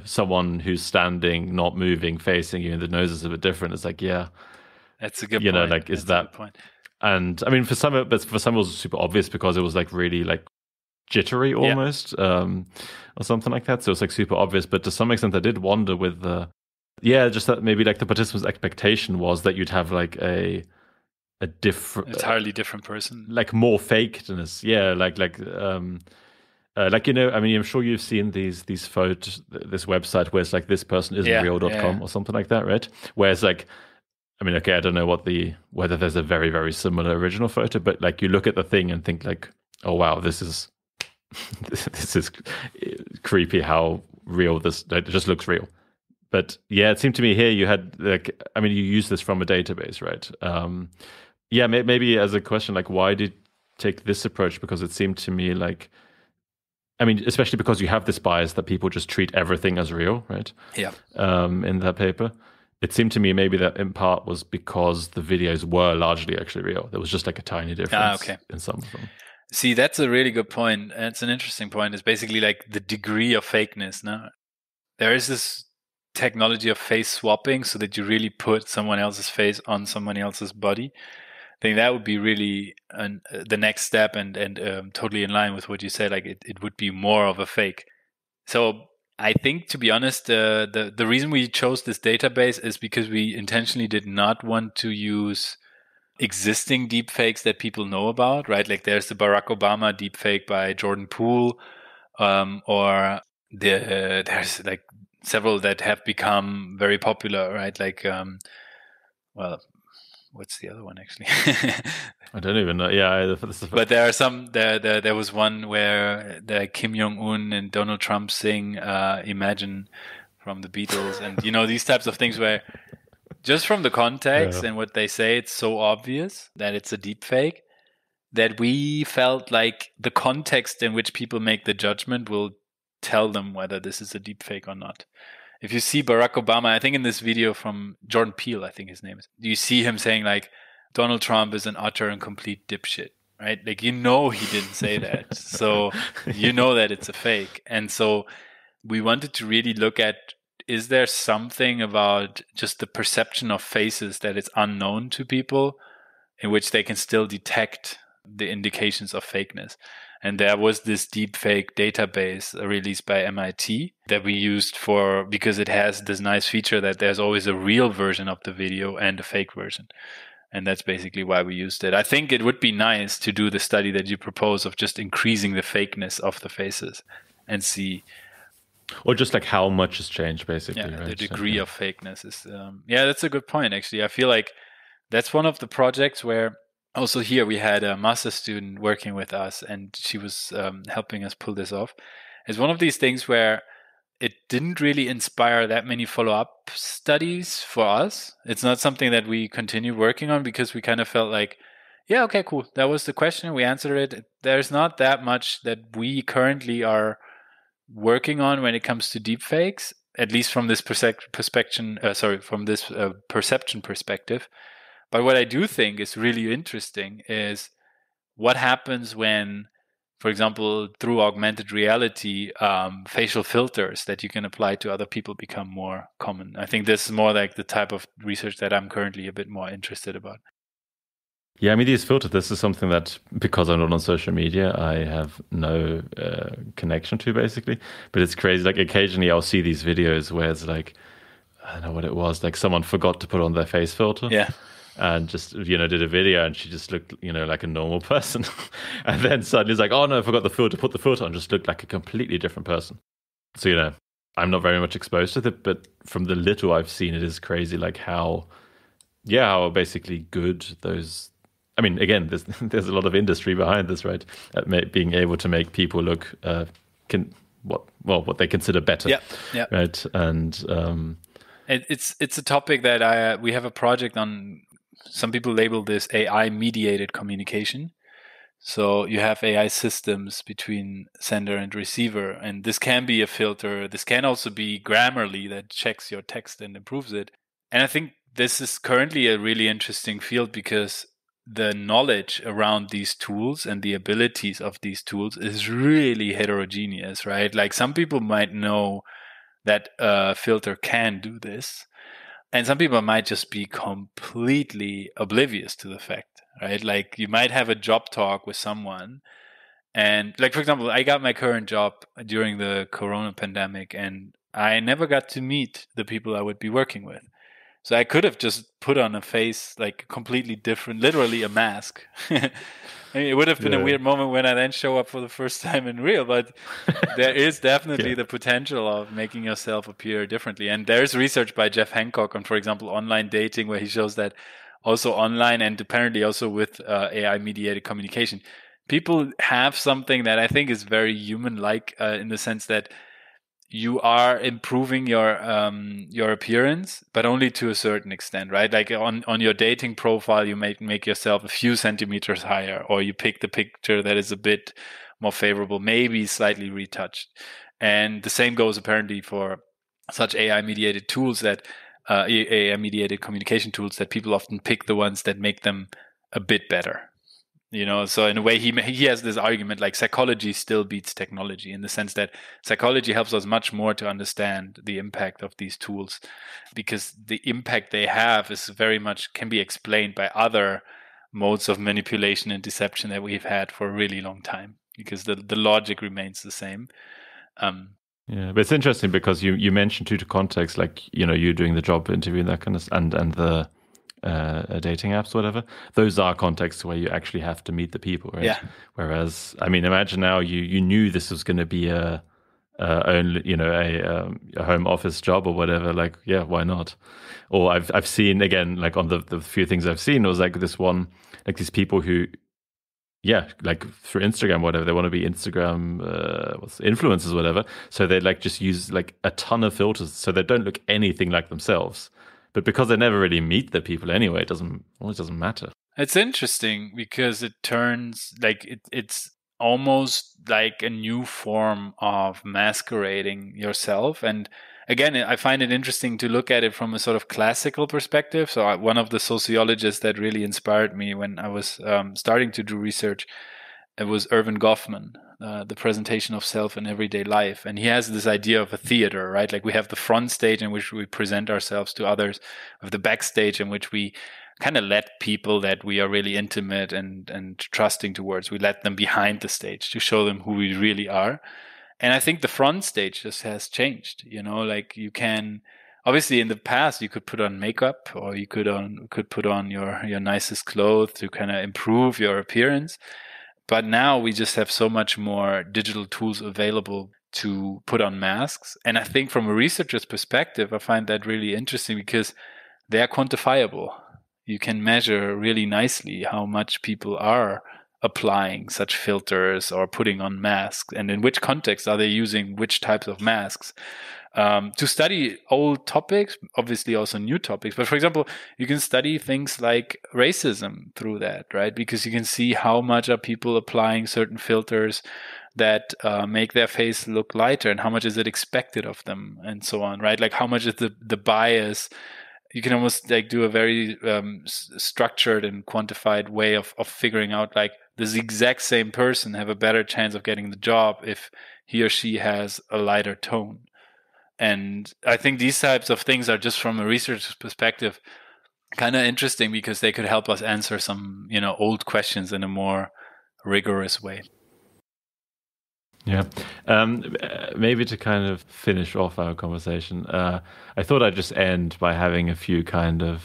someone who's standing, not moving, facing you, and the nose is a bit different. It's like, yeah, that's a good point. Like, is that a good point? And I mean, for some it was super obvious because it was like really like jittery almost, or something like that. So it's like super obvious. But to some extent, I did wonder with just that maybe like the participant's expectation was that you'd have like a different, entirely different person, like more fakeness. Yeah, like I mean, I'm sure you've seen these photos, this website where it's like this person isn't real.com or something like that, right? Where it's like, I mean, okay, I don't know whether there's a very, very similar original photo, but like you look at the thing and think like, oh wow, this is creepy how real this, it just looks real. But yeah, it seemed to me here you had like, I mean, you use this from a database, right? Maybe as a question, like why did you take this approach? Because it seemed to me like, I mean, especially because you have this bias that people just treat everything as real, right? Yeah. In that paper. It seemed to me maybe that in part was because the videos were largely actually real. There was just like a tiny difference in some of them. See, that's a really good point. It's an interesting point. It's basically like the degree of fakeness. No? There is this technology of face swapping so that you really put someone else's face on someone else's body. I think that would be really the next step and totally in line with what you said. Like it would be more of a fake. So I think, to be honest, the reason we chose this database is because we intentionally did not want to use existing deepfakes that people know about, right? Like there's the Barack Obama deepfake by Jordan Poole, or there's like several that have become very popular, right? Like, what's the other one actually? I don't even know. Yeah, but there are some. There was one where the Kim Jong-un and Donald Trump sing "Imagine" from the Beatles, and these types of things where just from the context and what they say, it's so obvious that it's a deep fake that we felt like the context in which people make the judgment will tell them whether this is a deep fake or not. if you see Barack Obama, I think in this video from Jordan Peele, I think his name is, you see him saying like, Donald Trump is an utter and complete dipshit, right? Like, he didn't say that. So that it's a fake. And so we wanted to really look at, is there something about just the perception of faces that is unknown to people in which they can still detect the indications of fakeness? And there was this deepfake database released by MIT that we used because it has this nice feature that there's always a real version of the video and a fake version. And that's basically why we used it. I think it would be nice to do the study that you propose of just increasing the fakeness of the faces and see. Or just like how much has changed, basically. Yeah, right? the degree of fakeness is. That's a good point, actually. I feel like that's one of the projects where also here we had a master student working with us, and she was helping us pull this off. It's one of these things where it didn't really inspire that many follow-up studies for us. It's not something that we continue working on because we kind of felt like, yeah, okay, cool. That was the question. We answered it. There's not that much that we currently are working on when it comes to deepfakes, at least from this perception perspective. But what I do think is really interesting is what happens when, for example, through augmented reality, facial filters that you can apply to other people become more common. I think this is more like the type of research that I'm currently a bit more interested about. Yeah, I mean, these filters, this is something that, because I'm not on social media, I have no connection to, basically. But it's crazy. Like, occasionally I'll see these videos where it's like, I don't know what it was, like someone forgot to put on their face filter. Yeah. And just, did a video and she just looked, like a normal person. And then suddenly it's like, oh no, I forgot put the filter on, just looked like a completely different person. So, I'm not very much exposed to it, but from the little I've seen, it is crazy, like how basically good those, I mean, again, there's a lot of industry behind this, right? At being able to make people look, what they consider better. Yeah. Right. And it's a topic that we have a project on. Some people label this AI-mediated communication. So you have AI systems between sender and receiver, and this can be a filter. This can also be Grammarly that checks your text and improves it. And I think this is currently a really interesting field because the knowledge around these tools and the abilities of these tools is really heterogeneous, right? Like, some people might know that a filter can do this, and some people might just be completely oblivious to the fact, right? Like, you might have a job talk with someone, and like, for example, I got my current job during the Corona pandemic, and I never got to meet the people I would be working with. So I could have just put on a face like completely different, literally a mask. I mean, it would have been a weird moment when I then show up for the first time in real, but there is definitely the potential of making yourself appear differently. And there's research by Jeff Hancock on, for example, online dating, where he shows that also online and apparently also with AI-mediated communication, people have something that I think is very human-like in the sense that you are improving your appearance, but only to a certain extent, right? Like on your dating profile, you make yourself a few centimeters higher, or you pick the picture that is a bit more favorable, maybe slightly retouched. And the same goes apparently for such AI-mediated tools that AI-mediated communication tools, that people often pick the ones that make them a bit better. So in a way, he has this argument like psychology still beats technology, in the sense that psychology helps us much more to understand the impact of these tools, because the impact they have is very much can be explained by other modes of manipulation and deception that we've had for a really long time, because the logic remains the same. Yeah, but it's interesting because you mentioned to context, like, you doing the job interview and that kind of, and the dating apps, whatever. Those are contexts where you actually have to meet the people, right? Yeah. Whereas, I mean, imagine now you knew this was going to be a home office job or whatever. Like, yeah, why not? Or I've seen, again, like on the few things I've seen, it was like this one, like these people who, like through Instagram, whatever, they want to be Instagram influencers, whatever. So they like just use like a ton of filters, so they don't look anything like themselves. But because they never really meet the people anyway, it always doesn't matter. It's interesting because it turns like it's almost like a new form of masquerading yourself. And again, I find it interesting to look at it from a sort of classical perspective. So one of the sociologists that really inspired me when I was starting to do research, it was Erving Goffman, the presentation of self in everyday life. And he has this idea of a theater, right? Like we have the front stage in which we present ourselves to others, of the backstage in which we kind of let people that we are really intimate and trusting towards, we let them behind the stage to show them who we really are. And I think the front stage just has changed, like you can, obviously in the past you could put on makeup, or you could put on your nicest clothes to kind of improve your appearance. But now we just have so much more digital tools available to put on masks. And I think from a researcher's perspective, I find that really interesting because they are quantifiable. You can measure really nicely how much people are applying such filters or putting on masks, and in which context are they using which types of masks. To study old topics, obviously also new topics. But for example, you can study things like racism through that, right? Because you can see how much are people applying certain filters that make their face look lighter, and how much is it expected of them, and so on, right? Like how much is the bias. You can almost like do a very structured and quantified way of figuring out, like, does the exact same person have a better chance of getting the job if he or she has a lighter tone? And I think these types of things are, just from a research perspective, kind of interesting because they could help us answer some, old questions in a more rigorous way. Yeah. Maybe to kind of finish off our conversation, I thought I'd just end by having a few kind of,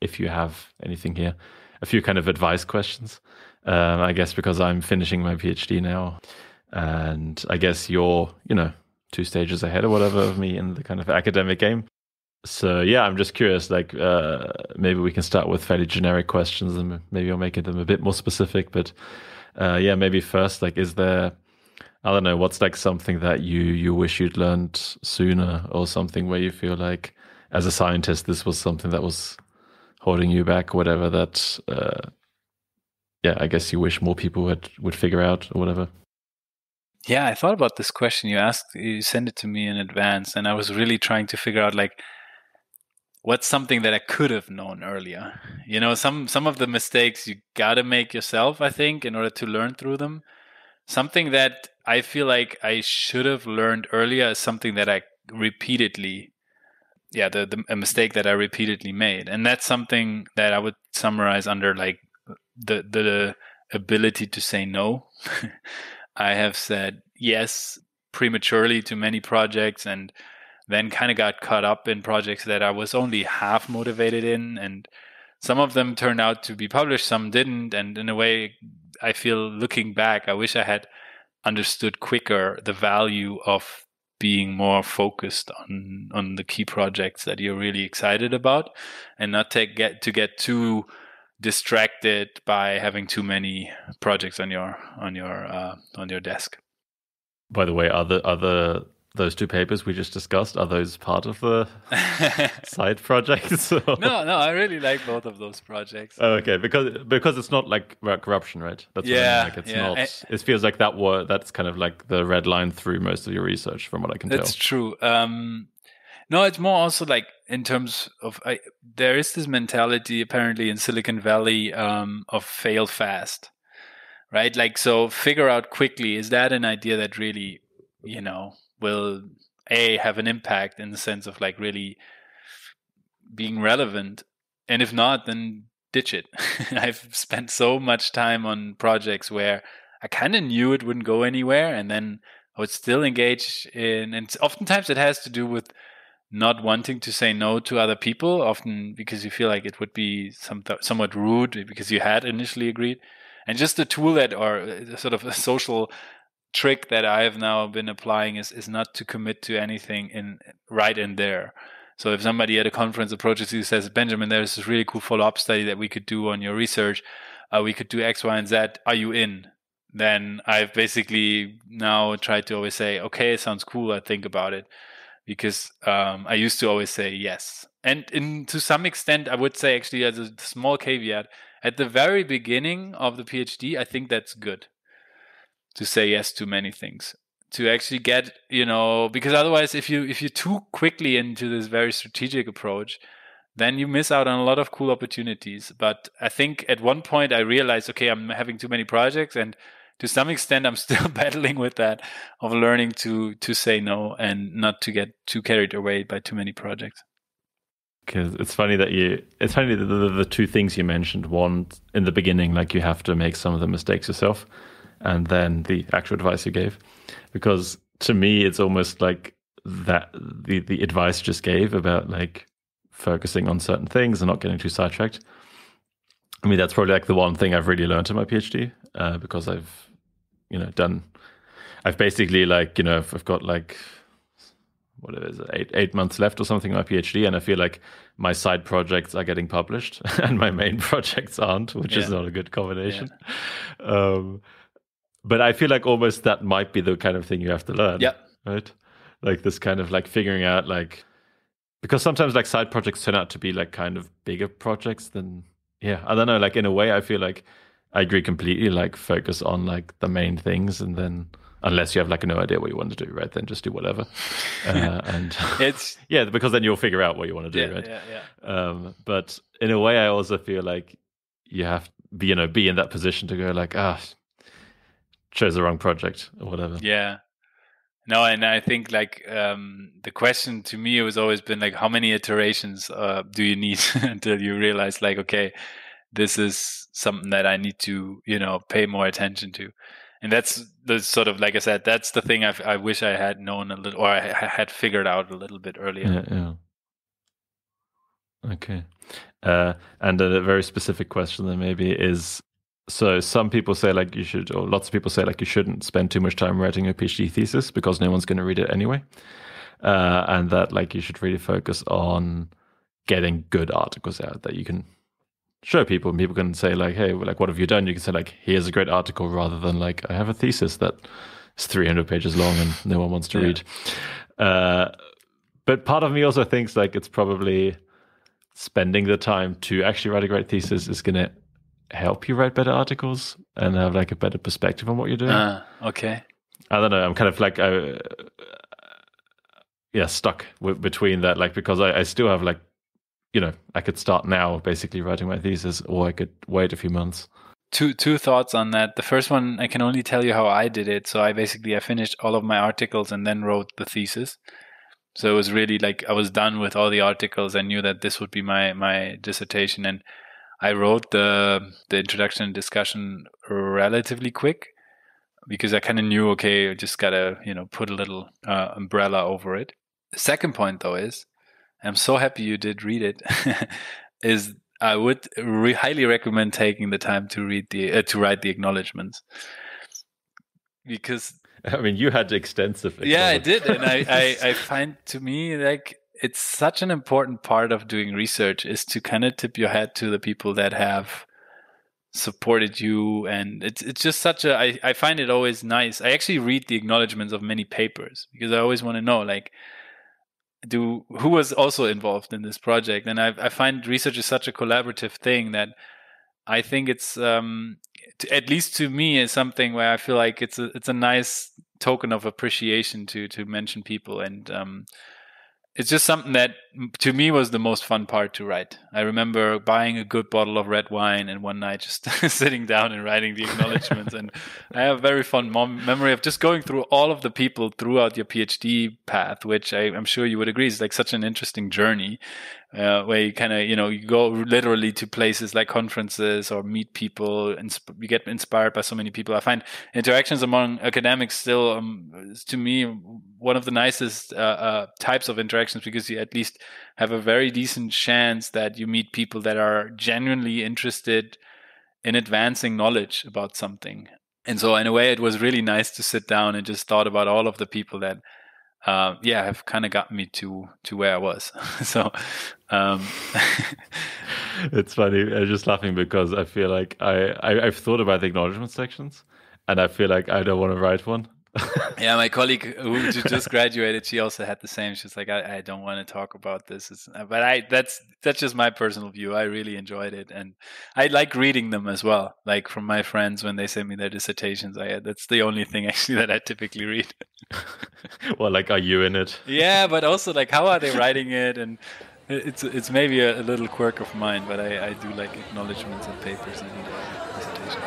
if you have anything here, a few kind of advice questions. I guess because I'm finishing my PhD now, and I guess you're, 2 stages ahead or whatever of me in the kind of academic game. So yeah, I'm just curious, like maybe we can start with fairly generic questions, and maybe I'll make them a bit more specific. But yeah, maybe first, like, is there, I don't know, what's like something that you wish you'd learned sooner, or something where you feel like as a scientist this was something that was holding you back, whatever, that yeah, I guess you wish more people would figure out or whatever? Yeah, I thought about this question you asked. You sent it to me in advance, and I was really trying to figure out, like, what's something that I could have known earlier. Some of the mistakes you gotta make yourself, I think, in order to learn through them. Something that I feel like I should have learned earlier is something that I repeatedly, a mistake that I repeatedly made, and that's something that I would summarize under like the ability to say no. I have said yes prematurely to many projects, and then kind of got caught up in projects that I was only half motivated in, and some of them turned out to be published, some didn't. And in a way, I feel, looking back, I wish I had understood quicker the value of being more focused on the key projects that you're really excited about, and not get too distracted by having too many projects on your desk. By the way, are those 2 papers we just discussed, are those part of the side projects? No, I really like both of those projects. Oh, okay, because it's not like corruption, right? That's what I mean. Like, it's not. It feels like that's kind of like the red line through most of your research, from what I can tell. That's true. No, it's more also like in terms of there is this mentality apparently in Silicon Valley of fail fast, right? Like, so figure out quickly, is that an idea that really, will have an impact in the sense of like really being relevant, and if not, then ditch it. I've spent so much time on projects where I kind of knew it wouldn't go anywhere, and then I would still engage in, and oftentimes it has to do with not wanting to say no to other people, often because you feel like it would be somewhat rude because you had initially agreed. And just a tool that, or sort of a social trick that I have now been applying is not to commit to anything right in there. So if somebody at a conference approaches you and says, Benjamin, there's this really cool follow-up study that we could do on your research, we could do X, Y, and Z, are you in? Then I've basically now tried to always say, okay, it sounds cool, I think about it. Because I used to always say yes. And to some extent, I would say, actually, as a small caveat, at the very beginning of the PhD, I think that's good to say yes to many things. to actually get, because otherwise if you too quickly into this very strategic approach, then you miss out on a lot of cool opportunities. But I think at one point I realized, okay, I'm having too many projects, and to some extent I'm still battling with that, of learning to say no and not to get too carried away by too many projects. Because it's funny that the two things you mentioned, one in the beginning, like you have to make some of the mistakes yourself, and then the actual advice you gave. Because to me, it's almost like that the advice you just gave about like focusing on certain things and not getting too sidetracked. I mean, that's probably like the one thing I've really learned in my PhD, because I've basically like, I've got like, what it is, 8 months left or something in my PhD, and I feel like my side projects are getting published and my main projects aren't, which is not a good combination. But I feel like almost that might be the kind of thing you have to learn. Yeah. Right? Like this kind of like figuring out like, because sometimes like side projects turn out to be like kind of bigger projects than, I don't know, like in a way I feel like I agree completely, like focus on like the main things, and then unless you have like no idea what you want to do, right, then just do whatever. And it's because then you'll figure out what you want to do, right? But in a way I also feel like you have to be in that position to go like, chose the wrong project or whatever. Yeah. No, and I think like the question to me has always been like, how many iterations do you need until you realize like, okay, this is something that I need to, pay more attention to. And that's the sort of, like I said, that's the thing I wish I had known a little, or I had figured out a little bit earlier. Yeah. Okay. And a very specific question then maybe is, so some people say like you should, or lots of people say like you shouldn't spend too much time writing a PhD thesis because no one's going to read it anyway. And that like you should really focus on getting good articles out that you can show people, and people can say like, hey, like what have you done? You can say like, here's a great article, rather than like, I have a thesis that is 300 pages long and no one wants to read. But part of me also thinks like it's probably spending the time to actually write a great thesis is going to help you write better articles and have like a better perspective on what you're doing. Okay. I don't know. I'm kind of like, stuck between that, like, because I still have like, I could start now basically writing my thesis, or I could wait a few months. Two thoughts on that. The first one, I can only tell you how I did it. So I finished all of my articles and then wrote the thesis. So it was really like I was done with all the articles. I knew that this would be my dissertation, and I wrote the introduction and discussion relatively quick because I kind of knew, okay, I just gotta put a little umbrella over it. The second point though is, I'm so happy you did read it, is I would highly recommend taking the time to read to write the acknowledgements, because I mean, you had extensive. Yeah, I did, and I find, to me, like it's such an important part of doing research is to kind of tip your hat to the people that have supported you, and it's just such a. I find it always nice. I actually read the acknowledgements of many papers because I always want to know like, who was also involved in this project. And I find research is such a collaborative thing that I think it's at least to me is something where I feel like it's a nice token of appreciation to mention people, and it's just something that to me was the most fun part to write. I remember buying a good bottle of red wine and one night just sitting down and writing the acknowledgements. And I have a very fond memory of just going through all of the people throughout your PhD path, which I'm sure you would agree is like such an interesting journey, where you kind of, you go literally to places like conferences or meet people, and you get inspired by so many people. I find interactions among academics still, to me, one of the nicest types of interactions, because you at least have a very decent chance that you meet people that are genuinely interested in advancing knowledge about something. And so in a way, it was really nice to sit down and just thought about all of the people that have kind of got me to where I was. So it's funny. I'm just laughing because I feel like I've thought about the acknowledgement sections, and I feel like I don't want to write one. Yeah, my colleague who just graduated, she also had the same. She's like, I don't want to talk about this. But that's just my personal view. I really enjoyed it, and I like reading them as well. Like from my friends when they send me their dissertations, that's the only thing actually that I typically read. Well, like, are you in it? Yeah, but also like, how are they writing it? And it's maybe a little quirk of mine, but I do like acknowledgements and papers and presentations.